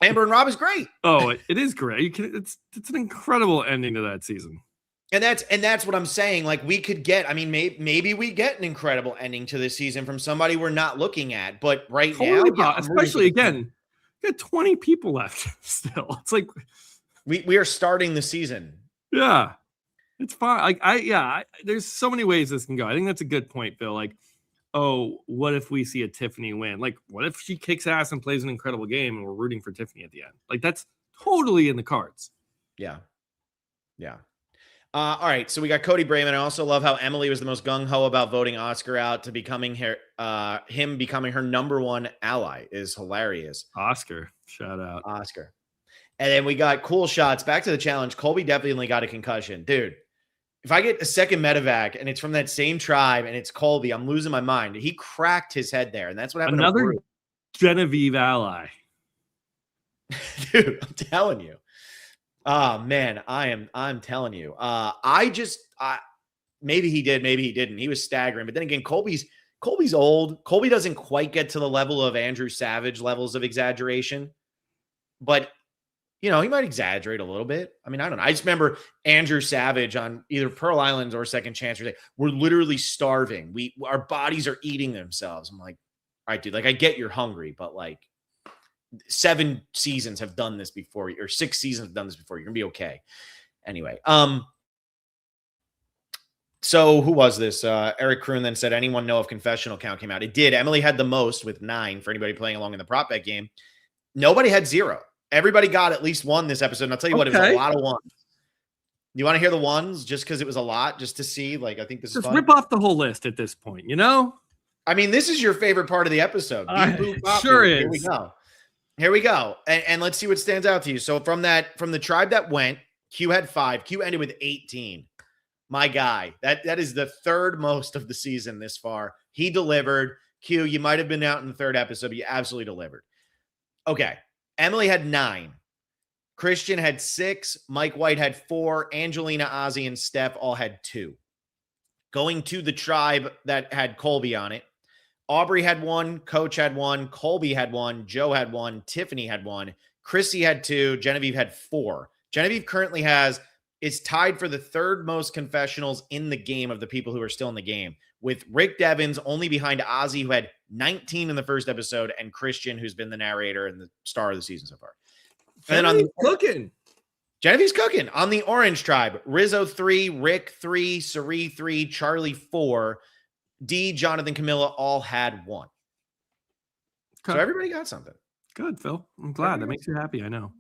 Amber and Rob is great. Oh, it is great. It's an incredible ending to that season. And that's what I'm saying. Like we could get, I mean, maybe we get an incredible ending to this season from somebody we're not looking at. But right now, especially again, you got 20 people left still. It's like we are starting the season. Yeah. It's fine. Like there's so many ways this can go. I think that's a good point, Phil. Like, oh, what if we see a Tiffany win? Like, what if she kicks ass and plays an incredible game and we're rooting for Tiffany at the end? Like, that's totally in the cards. Yeah. All right. So we got Cody Brayman. I also love how Emily was the most gung-ho about voting Oscar out to becoming him becoming her number one ally is hilarious. Oscar. Shout out. Oscar. And then we got cool shots. Back to the challenge. Colby definitely got a concussion. Dude, if I get a second medevac and it's from that same tribe and it's Colby, I'm losing my mind. He cracked his head there, and that's what happened. Another Genevieve ally. Dude, I'm telling you. Oh man, I'm telling you. Maybe he did, maybe he didn't. He was staggering. But then again, Colby's old. Colby doesn't quite get to the level of Andrew Savage levels of exaggeration. But you know, he might exaggerate a little bit. I mean, I don't know. I just remember Andrew Savage on either Pearl Islands or Second Chance. We're literally starving. Our bodies are eating themselves. I'm like, all right, dude, like I get you're hungry, but like 7 seasons have done this before, or 6 seasons have done this before. You're gonna be okay. Anyway, so who was this? Eric Kroon then said, anyone know if confessional count came out? It did. Emily had the most with 9 for anybody playing along in the prop bet game. Nobody had 0. Everybody got at least 1 this episode. And I'll tell you what, it was a lot of 1s. You want to hear the 1s just because it was a lot, just to see? Like, I think this is fun. Rip off the whole list at this point, you know? I mean, this is your favorite part of the episode. Sure is. Here we go. And let's see what stands out to you. So from the tribe that went, Q had 5. Q ended with 18. My guy. That is the 3rd most of the season this far. He delivered. Q, you might have been out in the 3rd episode, but you absolutely delivered. Okay. Emily had 9. Christian had 6. Mike White had 4. Angelina, Ozzy, and Steph all had 2. Going to the tribe that had Colby on it, Aubrey had 1. Coach had 1. Colby had 1. Joe had 1. Tiffany had 1. Chrissy had 2. Genevieve had 4. Genevieve currently is tied for the 3rd most confessionals in the game of the people who are still in the game, with Rick Devins only behind Ozzy, who had 19 in the 1st episode, and Christian, who's been the narrator and the star of the season so far. And then Genevieve's cooking. On the orange tribe, Rizzo 3, Rick 3, Sari 3, Charlie 4, D, Jonathan, Camilla all had 1. Okay. So everybody got something. Good, Phil. I'm glad. That makes you happy, I know.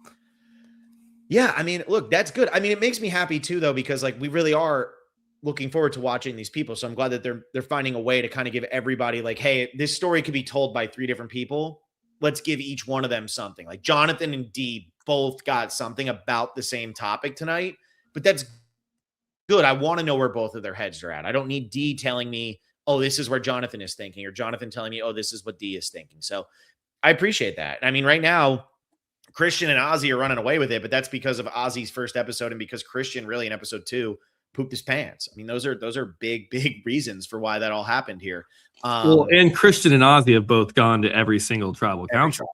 Yeah, I mean, look, that's good. I mean, it makes me happy too, though, because like we really are looking forward to watching these people. So I'm glad that they're finding a way to kind of give everybody like, hey, this story could be told by 3 different people. Let's give each one of them something. Like Jonathan and Dee both got something about the same topic tonight, but that's good. I want to know where both of their heads are at. I don't need Dee telling me, oh, this is where Jonathan is thinking, or Jonathan telling me, oh, this is what Dee is thinking. So I appreciate that. I mean, right now, Christian and Ozzy are running away with it, but that's because of Ozzy's 1st episode and because Christian really in episode 2 pooped his pants. I mean, those are big reasons for why that all happened here. Well, and Christian and Ozzy have both gone to every single tribal council.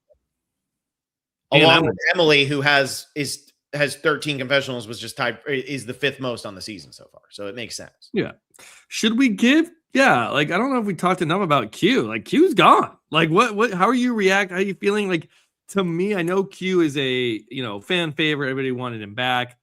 Along with Emily, who has 13 confessionals, was just tied, is the 5th most on the season so far. So it makes sense. Yeah. Should we give? Yeah. Like, I don't know if we talked enough about Q. Like, Q's gone. Like, what, how are you reacting? How are you feeling? Like, to me, I know Q is a, fan favorite. Everybody wanted him back.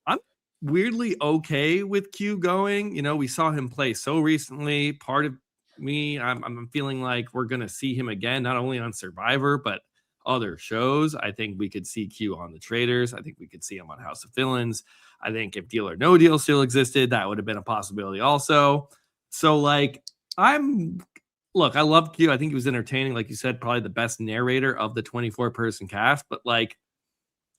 I'm weirdly okay with Q going. We saw him play so recently. Part of me, I'm feeling like we're going to see him again, not only on Survivor, but other shows. I think we could see Q on The Traitors. I think we could see him on House of Villains. I think if Deal or No Deal still existed, that would have been a possibility also. So, I love Q. I think he was entertaining. Like you said, probably the best narrator of the 24-person cast. But, I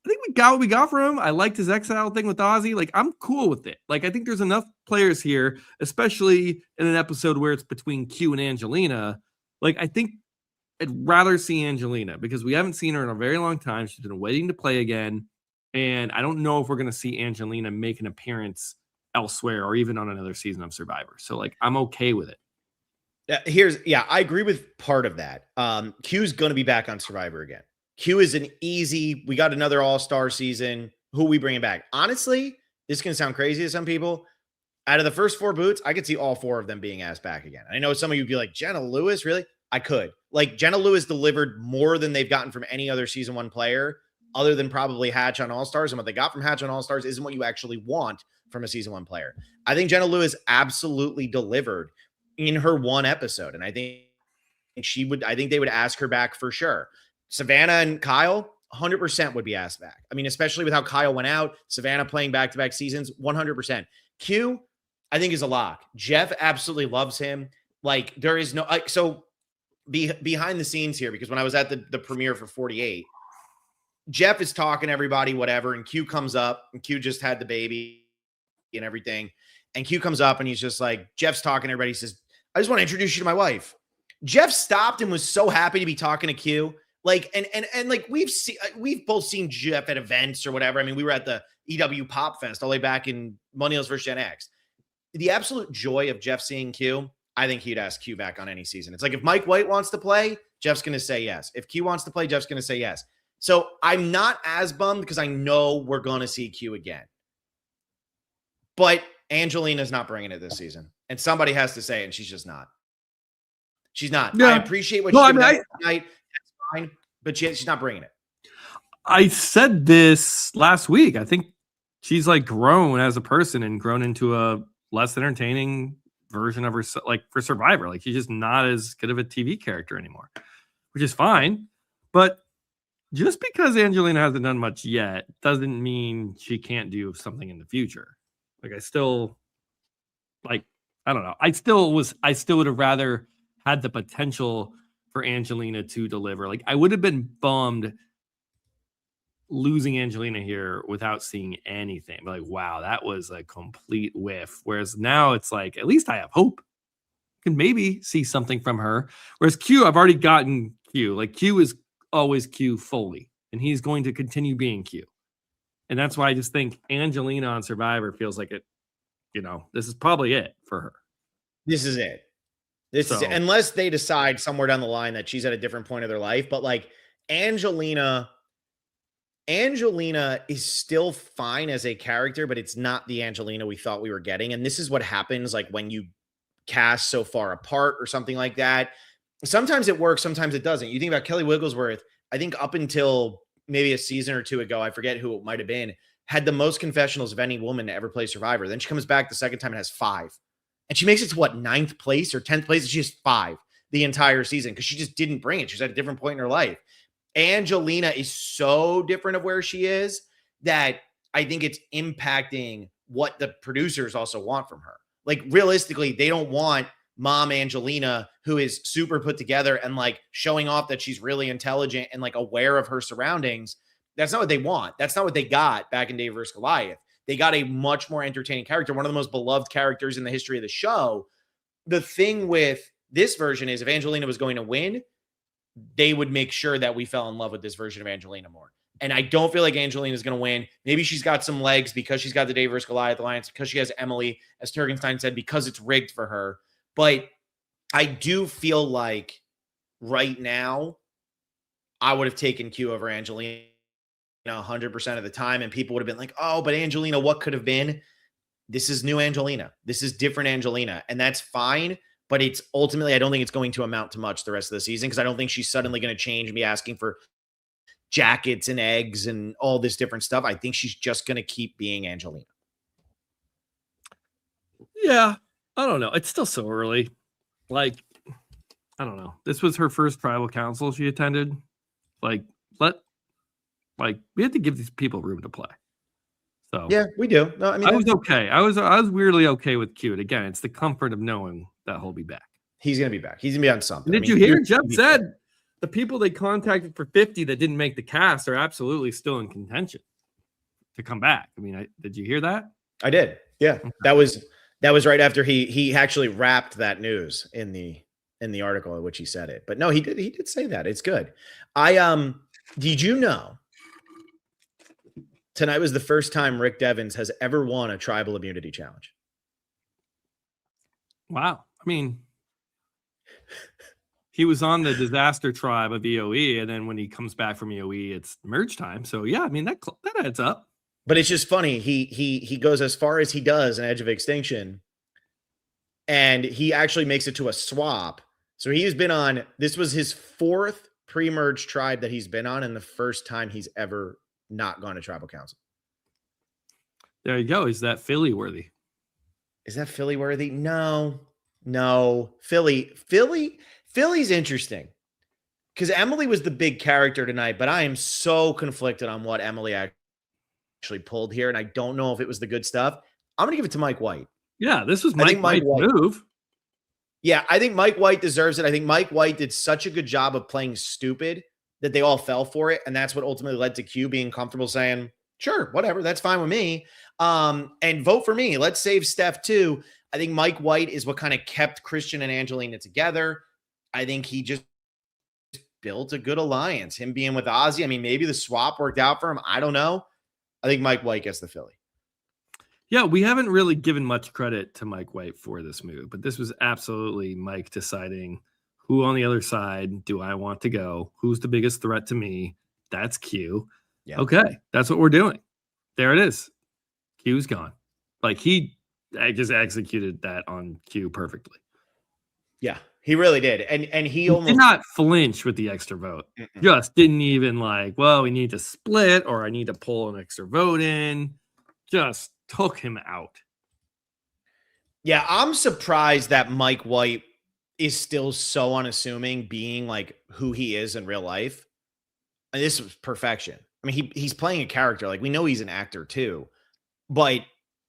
think we got what we got from him. I liked his exile thing with Ozzy. I'm cool with it. I think there's enough players here, especially in an episode where it's between Q and Angelina. I think I'd rather see Angelina because we haven't seen her in a very long time. She's been waiting to play again. And I don't know if we're going to see Angelina make an appearance elsewhere or even on another season of Survivor. So, I'm okay with it. I agree with part of that. Q's going to be back on Survivor again. Q is we got another all-star season. Who are we bringing back? Honestly, this is going to sound crazy to some people. Out of the first 4 boots, I could see all 4 of them being asked back again. I know some of you would be like, Jenna Lewis, really? I could. Jenna Lewis delivered more than they've gotten from any other season 1 player other than probably Hatch on All-Stars. And what they got from Hatch on All-Stars isn't what you actually want from a season 1 player. I think Jenna Lewis absolutely delivered in her 1 episode. And I think they would ask her back for sure. Savannah and Kyle, 100% would be asked back. I mean, especially with how Kyle went out, Savannah playing back-to-back seasons, 100%. Q, I think, is a lock. Jeff absolutely loves him. There is no, behind the scenes here, because when I was at the premiere for 48, Jeff is talking to everybody, whatever, and Q comes up, and Q just had the baby and everything. And Q comes up and he's just Jeff's talking to everybody. He says, I just want to introduce you to my wife. Jeff stopped and was so happy to be talking to Q. We've both seen Jeff at events or whatever. I mean, we were at the EW Pop Fest all the way back in Money vs. Gen X. The absolute joy of Jeff seeing Q, I think he'd ask Q back on any season. It's if Mike White wants to play, Jeff's going to say yes. If Q wants to play, Jeff's going to say yes. So I'm not as bummed because I know we're going to see Q again. But Angelina's not bringing it this season. And somebody has to say it, and she's just not. She's not. Yeah. I appreciate what she did tonight. That's fine, but she's not bringing it. I said this last week. I think she's grown as a person and grown into a less entertaining version of her, for Survivor. She's just not as good of a TV character anymore, which is fine. But just because Angelina hasn't done much yet doesn't mean she can't do something in the future. I still, I don't know. I still would have rather had the potential for Angelina to deliver. I would have been bummed losing Angelina here without seeing anything. Wow, that was a complete whiff. Whereas now it's at least I have hope. I can maybe see something from her. Whereas Q, I've already gotten Q. Q is always Q fully, and he's going to continue being Q. And that's why I just think Angelina on Survivor feels like it, this is probably it for her. This is it. This is it. Unless they decide somewhere down the line that she's at a different point of their life. But Angelina is still fine as a character, but it's not the Angelina we thought we were getting. And this is what happens when you cast so far apart or something like that. Sometimes it works, sometimes it doesn't. You think about Kelly Wigglesworth, I think up until maybe a season or 2 ago, I forget who it might have been, had the most confessionals of any woman to ever play Survivor. Then she comes back the second time and has 5. And she makes it to 9th place or 10th place. And she has 5 the entire season because she just didn't bring it. She's at a different point in her life. Angelina is so different of where she is that I think it's impacting what the producers also want from her. Realistically, they don't want mom Angelina, who is super put together and showing off that she's really intelligent and aware of her surroundings. That's not what they want. That's not what they got back in David vs. Goliath. They got a much more entertaining character, one of the most beloved characters in the history of the show. The thing with this version is if Angelina was going to win, they would make sure that we fell in love with this version of Angelina more. And I don't feel like Angelina is going to win. Maybe she's got some legs because she's got the David vs. Goliath alliance, because she has Emily, as Turgenstein said, because it's rigged for her. But I do feel like right now, I would have taken Q over Angelina 100% of the time. And people would have been like, oh, but Angelina, what could have been? This is new Angelina. This is different Angelina. And that's fine. but it's ultimately, I don't think it's going to amount to much the rest of the season because I don't think she's suddenly going to change and be asking for jackets and eggs and all this different stuff. I think she's just going to keep being Angelina. Yeah, I don't know. It's still so early. Like, I don't know. This was her first tribal council she attended. Like, we had to give these people room to play. So yeah, we do. No, I mean, I was okay. I was weirdly okay with Q. And again, it's the comfort of knowing that he'll be back. He's gonna be back. He's gonna be on something. Did you hear? Jeff said the people they contacted for 50 that didn't make the cast are absolutely still in contention to come back. I mean, did you hear that? I did. Yeah, okay. That was right after he actually wrapped that news in the article in which he said it. But no, he did say that. It's good. Did you know tonight was the first time Rick Devens has ever won a tribal immunity challenge? Wow. I mean, he was on the disaster tribe of EOE, and then when he comes back from EOE, it's merge time. So yeah, I mean that adds up. But it's just funny. He goes as far as he does in Edge of Extinction, and he actually makes it to a swap. So he's been on. This was his 4th pre-merge tribe that he's been on, and the first time he's ever not gone to tribal council. There you go. Is that Philly worthy? Is that Philly worthy? No. Philly's interesting because Emily was the big character tonight, but I am so conflicted on what Emily actually pulled here, and I don't know if it was the good stuff. I'm going to give it to Mike White. Yeah, this was Mike White's move. Yeah, I think Mike White deserves it. I think Mike White did such a good job of playing stupid that they all fell for it, and that's what ultimately led to Q being comfortable saying, sure, whatever, that's fine with me. And vote for me. Let's save Steph too. I think Mike White is what kind of kept Christian and Angelina together. I think he just built a good alliance. Him being with Ozzy, I mean, maybe the swap worked out for him. I don't know. I think Mike White gets the Philly. Yeah, we haven't really given much credit to Mike White for this move, but this was absolutely Mike deciding who on the other side do I want to go? Who's the biggest threat to me? That's Q. Yeah. Okay, that's what we're doing. There it is. Q's gone. Like I just executed that on Q perfectly. Yeah, he really did. And he almost did not flinch with the extra vote. Just didn't even well, we need to split or I need to pull an extra vote in. Just took him out. Yeah, I'm surprised that Mike White is still so unassuming being like who he is in real life. And this was perfection. I mean, he's playing a character. Like, we know he's an actor too, but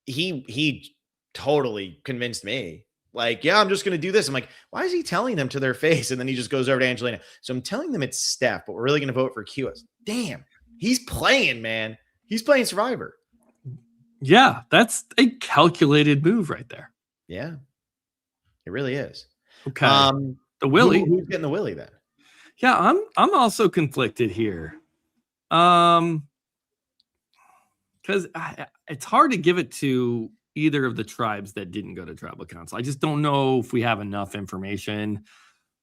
he totally convinced me. Like, yeah, I'm just going to do this. I'm like, why is he telling them to their face? And then he just goes over to Angelina. So I'm telling them it's Steph, but we're really going to vote for Q. Damn, he's playing, man. He's playing Survivor. Yeah, that's a calculated move right there. Yeah, it really is. Okay. The Willie. Who's getting the Willie then? Yeah, I'm also conflicted here. Because it's hard to give it to either of the tribes that didn't go to tribal council. I just don't know if we have enough information.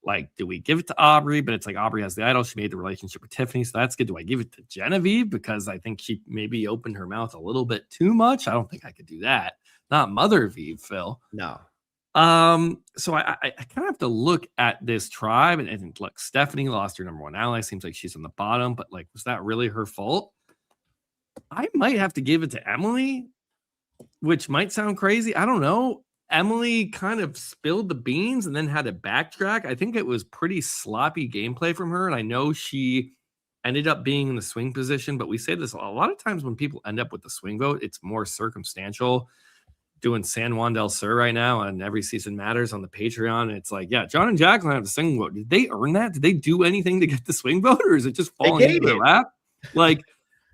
Like, do we give it to Aubrey? But it's like Aubrey has the idol. She made the relationship with Tiffany, so that's good. Do I give it to Genevieve? Because I think she maybe opened her mouth a little bit too much. I don't think I could do that. Not Mother Vive, Phil. No. So I kind of have to look at this tribe and look, Stephanie lost her number one ally. Seems like she's on the bottom, but like, was that really her fault? I might have to give it to Emily, which might sound crazy. I don't know. Emily kind of spilled the beans and then had to backtrack. I think it was pretty sloppy gameplay from her. And I know she ended up being in the swing position, but we say this a lot of times when people end up with the swing vote, it's more circumstantial. Doing San Juan del Sur right now on Every Season Matters on the Patreon. And it's like, yeah, John and Jacqueline have the swing vote. Did they earn that? Did they do anything to get the swing vote, or is it just falling into their lap? Like,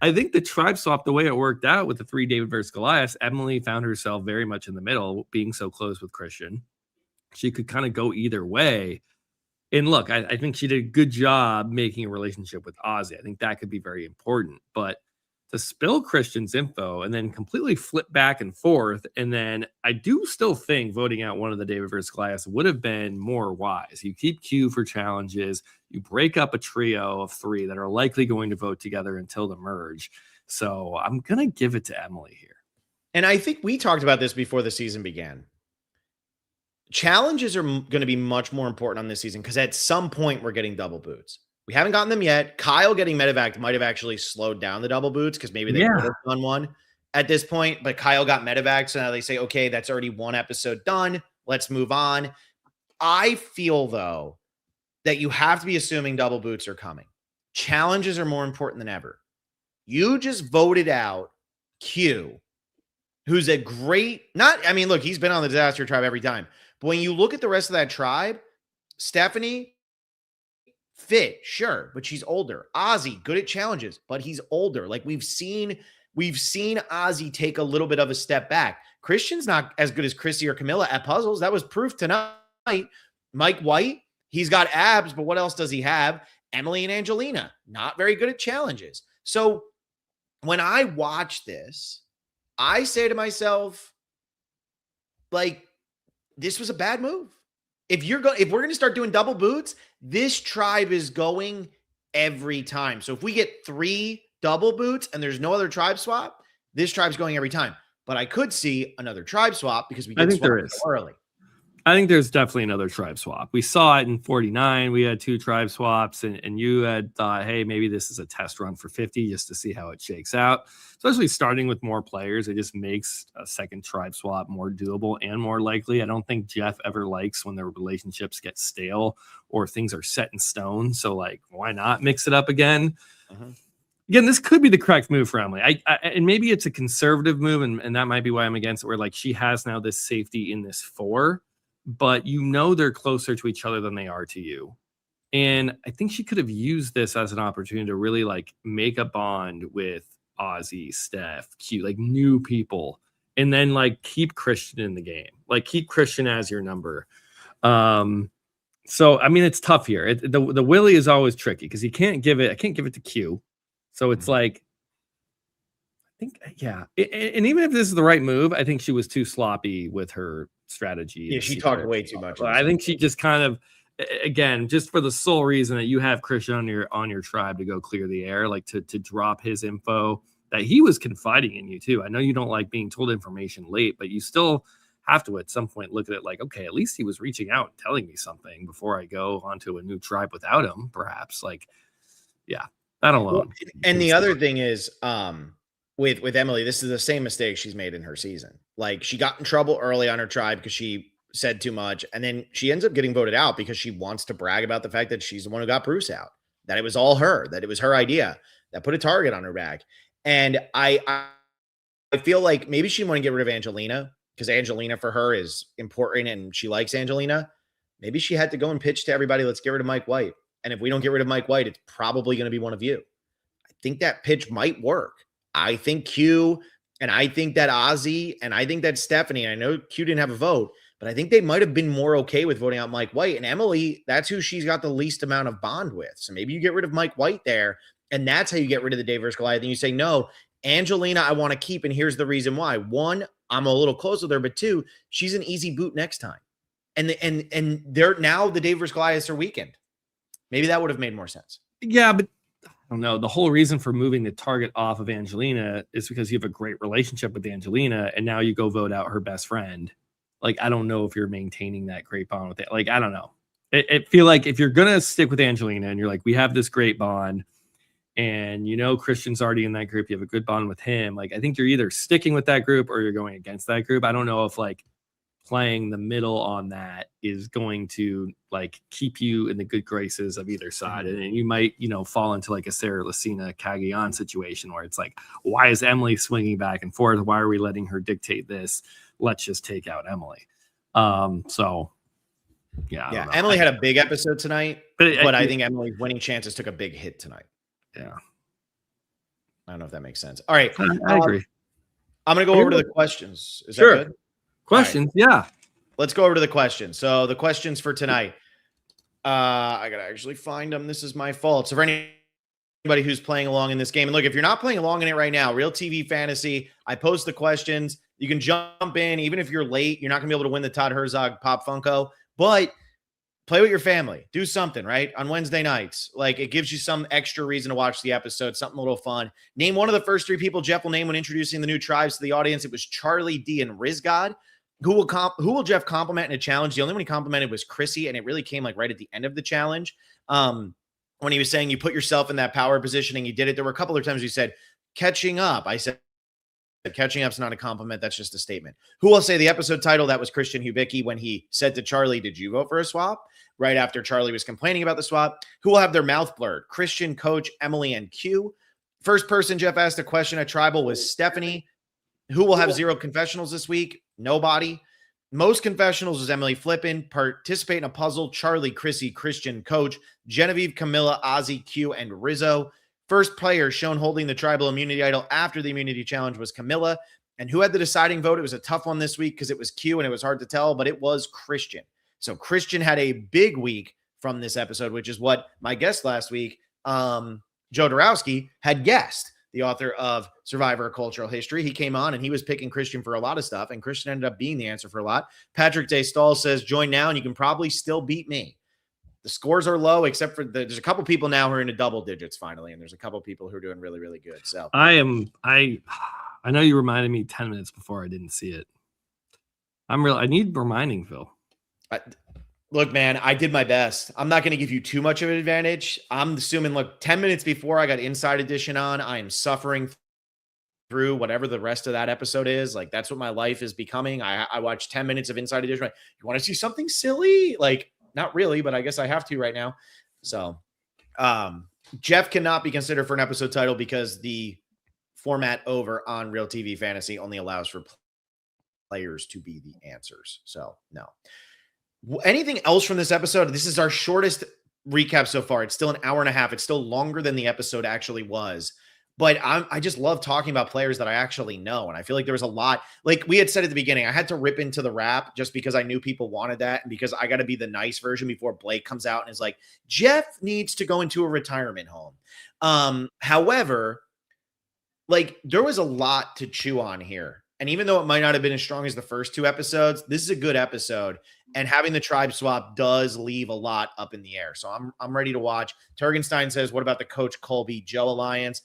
I think the tribe swap, the way it worked out with the 3 David versus Goliath, Emily found herself very much in the middle, being so close with Christian. She could kind of go either way. And look, I think she did a good job making a relationship with Ozzy. I think that could be very important. But to spill Christian's info and then completely flip back and forth, and then I do still think voting out one of the David versus Goliath would have been more wise. You keep Q for challenges. You break up a trio of 3 that are likely going to vote together until the merge. So I'm going to give it to Emily here. And I think we talked about this before the season began. Challenges are going to be much more important on this season because at some point we're getting double boots. We haven't gotten them yet. Kyle getting medevac might have actually slowed down the double boots because maybe they would have done one at this point. But Kyle got medevac, so now they say, okay, that's already one episode done. Let's move on. I feel, though, that you have to be assuming double boots are coming. Challenges are more important than ever. You just voted out Q, who's a great, look, he's been on the Disaster Tribe every time. But when you look at the rest of that tribe, Stephanie, fit, sure, but she's older. Ozzy, good at challenges, but he's older. Like we've seen Ozzy take a little bit of a step back. Christian's not as good as Chrissy or Camilla at puzzles. That was proof tonight. Mike White, he's got abs, but what else does he have? Emily and Angelina, not very good at challenges. So when I watch this, I say to myself, like, this was a bad move. If we're going to start doing double boots, this tribe is going every time. So if we get 3 double boots and there's no other tribe swap, this tribe's going every time. But I could see another tribe swap because we did swap early. I think there's definitely another tribe swap. We saw it in 49. We had 2 tribe swaps, and you had thought, hey, maybe this is a test run for 50 just to see how it shakes out. Especially starting with more players, it just makes a second tribe swap more doable and more likely. I don't think Jeff ever likes when their relationships get stale or things are set in stone. So, like, why not mix it up again? Again, this could be the correct move for Emily. And maybe it's a conservative move, and that might be why I'm against it, where, like, she has now this safety in this 4. But you know they're closer to each other than they are to you. And I think she could have used this as an opportunity to really like make a bond with Ozzy, Steph, Q, like new people, and then like keep Christian in the game, like keep Christian as your number. So I mean it's tough here. The Willie is always tricky because I can't give it to Q. So it's like I think and even if this is the right move, I think she was too sloppy with her strategy. Yeah, she talked way too much. I think she just kind of, again, just for the sole reason that you have Christian on your tribe to go clear the air, like to drop his info that he was confiding in you too. I know you don't like being told information late, but you still have to at some point look at it like, okay, at least he was reaching out and telling me something before I go onto a new tribe without him, perhaps. Like, yeah, that alone. Well, and the other thing is, with Emily, this is the same mistake she's made in her season. Like she got in trouble early on her tribe because she said too much. And then she ends up getting voted out because she wants to brag about the fact that she's the one who got Bruce out, that it was all her, that it was her idea that put a target on her back. And I feel like maybe she want to get rid of Angelina because Angelina for her is important and she likes Angelina. Maybe she had to go and pitch to everybody, let's get rid of Mike White. And if we don't get rid of Mike White, it's probably going to be one of you. I think that pitch might work. I think Q, and I think that Ozzy, and I think that Stephanie, I know Q didn't have a vote, but I think they might have been more okay with voting out Mike White. And Emily, that's who she's got the least amount of bond with. So maybe you get rid of Mike White there, and that's how you get rid of the Dave versus Goliath. And you say, no, Angelina, I want to keep, and here's the reason why. 1, I'm a little close with her, but 2, she's an easy boot next time. And they're now the Dave versus Goliaths are weakened. Maybe that would have made more sense. Yeah, but I don't know. The whole reason for moving the target off of Angelina is because you have a great relationship with Angelina, and now you go vote out her best friend. Like, I don't know if you're maintaining that great bond with it. Like, I don't know. It feel like if you're going to stick with Angelina and you're like, we have this great bond and, you know, Christian's already in that group, you have a good bond with him. Like, I think you're either sticking with that group or you're going against that group. I don't know if like playing the middle on that is going to like keep you in the good graces of either side. And you might, you know, fall into like a Sarah Lucina Cagayan situation where it's like, why is Emily swinging back and forth? Why are we letting her dictate this? Let's just take out Emily. So yeah. Emily had a big episode tonight, but I think Emily's winning chances took a big hit tonight. Yeah. I don't know if that makes sense. All right. I agree. I'm going to go over to the questions. Is sure. that good? Questions, right. Yeah. Let's go over to the questions. So the questions for tonight, I got to actually find them. This is my fault. So for anybody who's playing along in this game, and look, if you're not playing along in it right now, Real TV Fantasy, I post the questions. You can jump in. Even if you're late, you're not going to be able to win the Todd Herzog Pop Funko, but play with your family. Do something, right? On Wednesday nights. Like, it gives you some extra reason to watch the episode, something a little fun. Name one of the first 3 people Jeff will name when introducing the new tribes to the audience. It was Charlie D and Rizgod. Who will Jeff compliment in a challenge? The only one he complimented was Chrissy, and it really came like right at the end of the challenge. When he was saying you put yourself in that power positioning, you did it. There were a couple of times you said catching up. I said catching up's not a compliment. That's just a statement. Who will say the episode title? That was Christian Hubicki when he said to Charlie, did you vote for a swap? Right after Charlie was complaining about the swap. Who will have their mouth blurred? Christian, Coach, Emily, and Q. First person Jeff asked a question at Tribal was Stephanie. Who will have 0 confessionals this week? Nobody. Most confessionals was Emily Flippin. Participate in a puzzle. Charlie, Chrissy, Christian, Coach, Genevieve, Camilla, Ozzy, Q, and Rizzo. First player shown holding the tribal immunity idol after the immunity challenge was Camilla. And who had the deciding vote? It was a tough one this week because it was Q and it was hard to tell, but it was Christian. So Christian had a big week from this episode, which is what my guest last week, Joe Dorowski, had guessed. The author of Survivor Cultural History. He came on and he was picking Christian for a lot of stuff, and Christian ended up being the answer for a lot. Patrick Day Stahl says, join now and you can probably still beat me. The scores are low, except for there's a couple people now who are into double digits finally, and there's a couple people who are doing really, really good. So I know you reminded me 10 minutes before I didn't see it. I need reminding, Phil. Look, man, I did my best. I'm not going to give you too much of an advantage. I'm assuming, look, 10 minutes before I got Inside Edition on, I am suffering through whatever the rest of that episode is. Like, that's what my life is becoming. I watched 10 minutes of Inside Edition. Like, you want to see something silly? Like, not really, but I guess I have to right now. So, Jeff cannot be considered for an episode title because the format over on Real TV Fantasy only allows for players to be the answers. So, no. Anything else from this episode? This is our shortest recap so far. It's still an hour and a half. It's still longer than the episode actually was. But I just love talking about players that I actually know. And I feel like there was a lot, like we had said at the beginning, I had to rip into the rap just because I knew people wanted that. And because I got to be the nice version before Blake comes out and is like, Jeff needs to go into a retirement home. However, like there was a lot to chew on here. And even though it might not have been as strong as the first 2 episodes, this is a good episode. And having the tribe swap does leave a lot up in the air. So I'm ready to watch. Turgenstein says, what about the Coach Colby Joe alliance?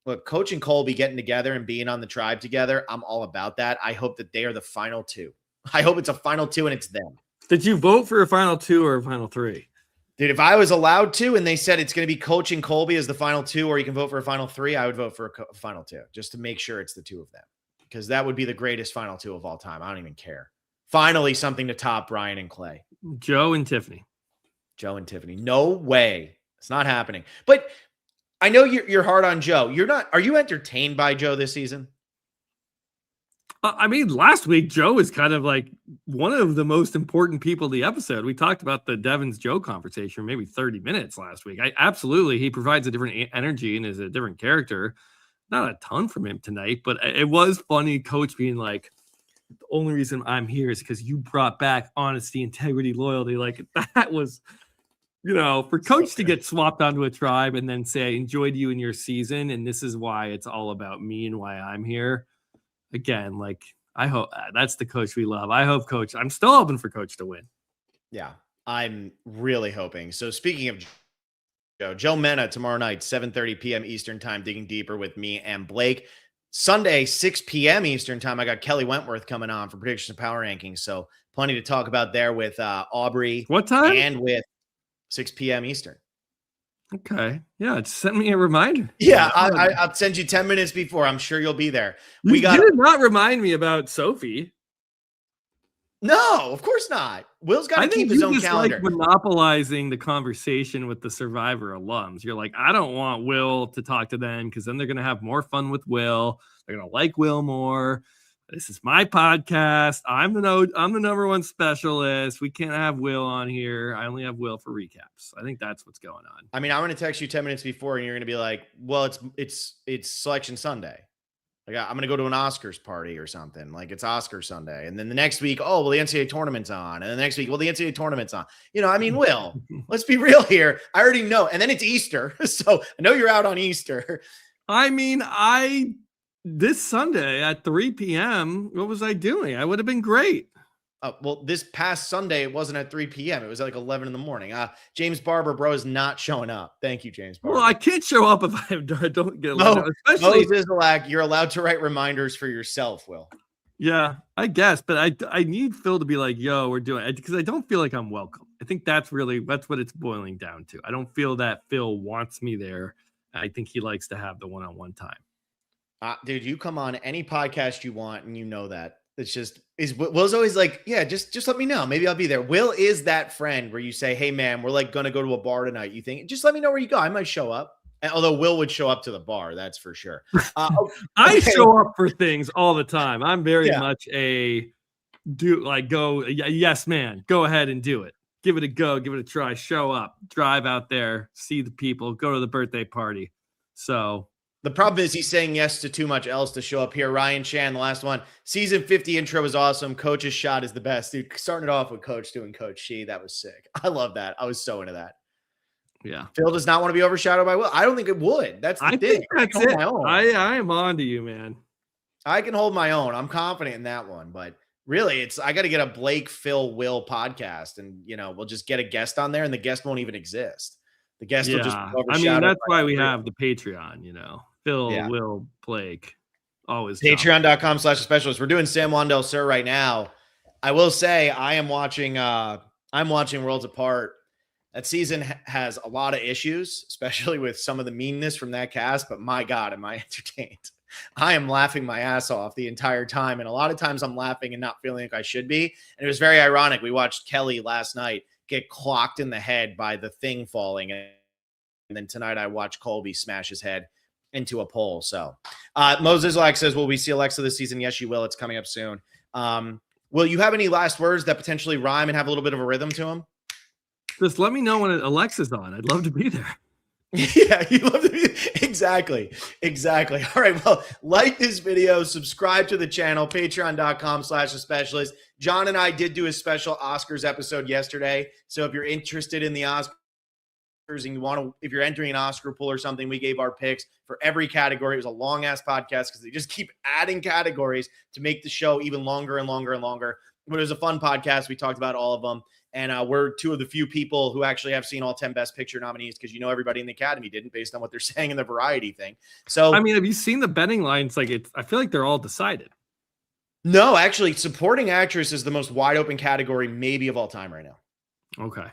Look, Coach and Colby getting together and being on the tribe together, I'm all about that. I hope that they are the final 2. I hope it's a final 2 and it's them. Did you vote for a final 2 or a final 3? Dude, if I was allowed to and they said it's going to be Coach and Colby as the final 2 or you can vote for a final 3, I would vote for a final 2 just to make sure it's the 2 of them. Because that would be the greatest final 2 of all time. I don't even care. Finally, something to top Brian and Clay. Joe and Tiffany. Joe and Tiffany. No way. It's not happening. But I know you're hard on Joe. You're not. Are you entertained by Joe this season? I mean, last week, Joe was kind of like one of the most important people of the episode. We talked about the Devins Joe conversation, maybe 30 minutes last week. He provides a different energy and is a different character. Not a ton from him tonight, but it was funny. Coach being like, the only reason I'm here is because you brought back honesty, integrity, loyalty. Like that was, for Coach to get swapped onto a tribe and then say, enjoyed you in your season. And this is why it's all about me and why I'm here. Again, like I hope that's the Coach we love. I'm still hoping for Coach to win. Yeah, I'm really hoping. So speaking of Joe Mena tomorrow night, 7:30 p.m. Eastern time, digging deeper with me and Blake. Sunday, 6 p.m. Eastern time, I got Kelly Wentworth coming on for predictions of power rankings. So plenty to talk about there with Aubrey. What time? And with 6 p.m. Eastern. Okay. Yeah, just send me a reminder. Yeah, I'll send you 10 minutes before. I'm sure you'll be there. You did not remind me about Sophie. No, of course not. Will's got to keep his own calendar. Like monopolizing the conversation with the Survivor alums. You're like, I don't want Will to talk to them because then they're going to have more fun with Will. They're going to like Will more. This is my podcast. I'm the number one specialist. We can't have Will on here. I only have Will for recaps. I think that's what's going on. I mean, I'm going to text you 10 minutes before, and you're going to be like, "Well, it's Selection Sunday. Like, I'm going to go to an Oscars party or something. Like, it's Oscar Sunday." And then the next week, oh, well, the NCAA tournament's on. And the next week, well, the NCAA tournament's on. I mean, Will, let's be real here. I already know. And then it's Easter. So I know you're out on Easter. I mean, this Sunday at 3 p.m., what was I doing? I would have been great. Well, this past Sunday, it wasn't at 3 p.m. It was at like 11 in the morning. James Barber, bro, is not showing up. Thank you, James Barber. Well, I can't show up if I don't get Moses Zalak, you're allowed to write reminders for yourself, Will. Yeah, I guess, but I need Phil to be like, "Yo, we're doing it," because I don't feel like I'm welcome. I think that's what it's boiling down to. I don't feel that Phil wants me there. I think he likes to have the one-on-one time. Dude, you come on any podcast you want, and you know that. It's just Will's always like, yeah, just let me know. Maybe I'll be there. Will is that friend where you say, hey man, we're like gonna go to a bar tonight. You think just let me know where you go. I might show up. Although Will would show up to the bar, that's for sure. I show up for things all the time. I'm very Yeah. much a go, yes, man, go ahead and do it. Give it a go, give it a try, show up, drive out there, see the people, go to the birthday party. So the problem is he's saying yes to too much else to show up here. Ryan Chan, the last one. Season 50 intro was awesome. Coach's shot is the best. Dude, starting it off with Coach doing Coach She, that was sick. I love that. I was so into that. Yeah. Phil does not want to be overshadowed by Will. I don't think it would. That's the thing. Think that's it. I am on to you, man. I can hold my own. I'm confident in that one. But really, I got to get a Blake, Phil, Will podcast. And, we'll just get a guest on there and the guest won't even exist. The guest will just be overshadowed. That's why we have the Patreon, Phil, Will, Blake, always. Patreon.com/specialist. We're doing San Juan del Sur right now. I will say I'm watching Worlds Apart. That season has a lot of issues, especially with some of the meanness from that cast. But my God, am I entertained? I am laughing my ass off the entire time. And a lot of times I'm laughing and not feeling like I should be. And it was very ironic. We watched Kelly last night get clocked in the head by the thing falling. And then tonight I watched Colby smash his head into a pole. So Moses Lack says, will we see Alexa this season? Yes, you will. It's coming up soon. Will you have any last words that potentially rhyme and have a little bit of a rhythm to them? Just let me know when Alexa's on. I'd love to be there. Yeah, you love to be exactly. All right. Well, like this video, subscribe to the channel, patreon.com/specialist. John and I did do a special Oscars episode yesterday. So if you're interested in the Oscars and if you're entering an Oscar pool or something, we gave our picks for every category. It was a long ass podcast because they just keep adding categories to make the show even longer and longer and longer. But it was a fun podcast. We talked about all of them. And we're two of the few people who actually have seen all 10 Best Picture nominees because everybody in the Academy didn't based on what they're saying in the variety thing. So, have you seen the betting lines? I feel like they're all decided. No, actually, supporting actress is the most wide open category maybe of all time right now. Okay.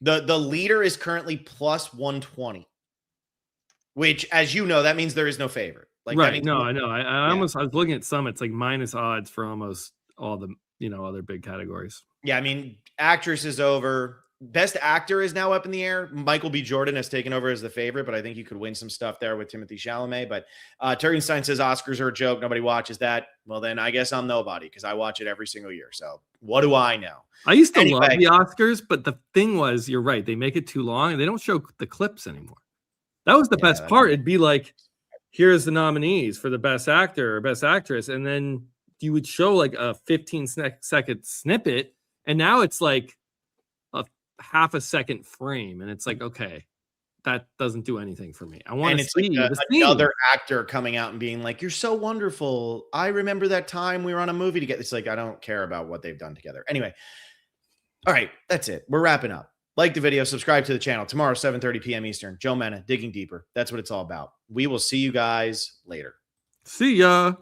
The leader is currently plus 120, which, as you know, that means there is no favorite. Right. No, I know. I was looking at some. It's like minus odds for almost all the other big categories. Yeah, actress is over. Best actor is now up in the air. Michael B. Jordan has taken over as the favorite, but I think you could win some stuff there with Timothée Chalamet. But Turgenstein says Oscars are a joke. Nobody watches that. Well, then I guess I'm nobody because I watch it every single year. So what do I know? I used to love the Oscars, but the thing was, you're right. They make it too long and they don't show the clips anymore. That was the best part. It'd be like, here's the nominees for the best actor or best actress. And then you would show like a 15-second snippet. And now it's like a half a second frame. And it's like, okay, that doesn't do anything for me. I want to see another actor coming out and being like, you're so wonderful. I remember that time we were on a movie together. It's like, I don't care about what they've done together. Anyway. All right. That's it. We're wrapping up. Like the video, subscribe to the channel. Tomorrow, 7:30 p.m. Eastern. Joe Mena, Digging Deeper. That's what it's all about. We will see you guys later. See ya.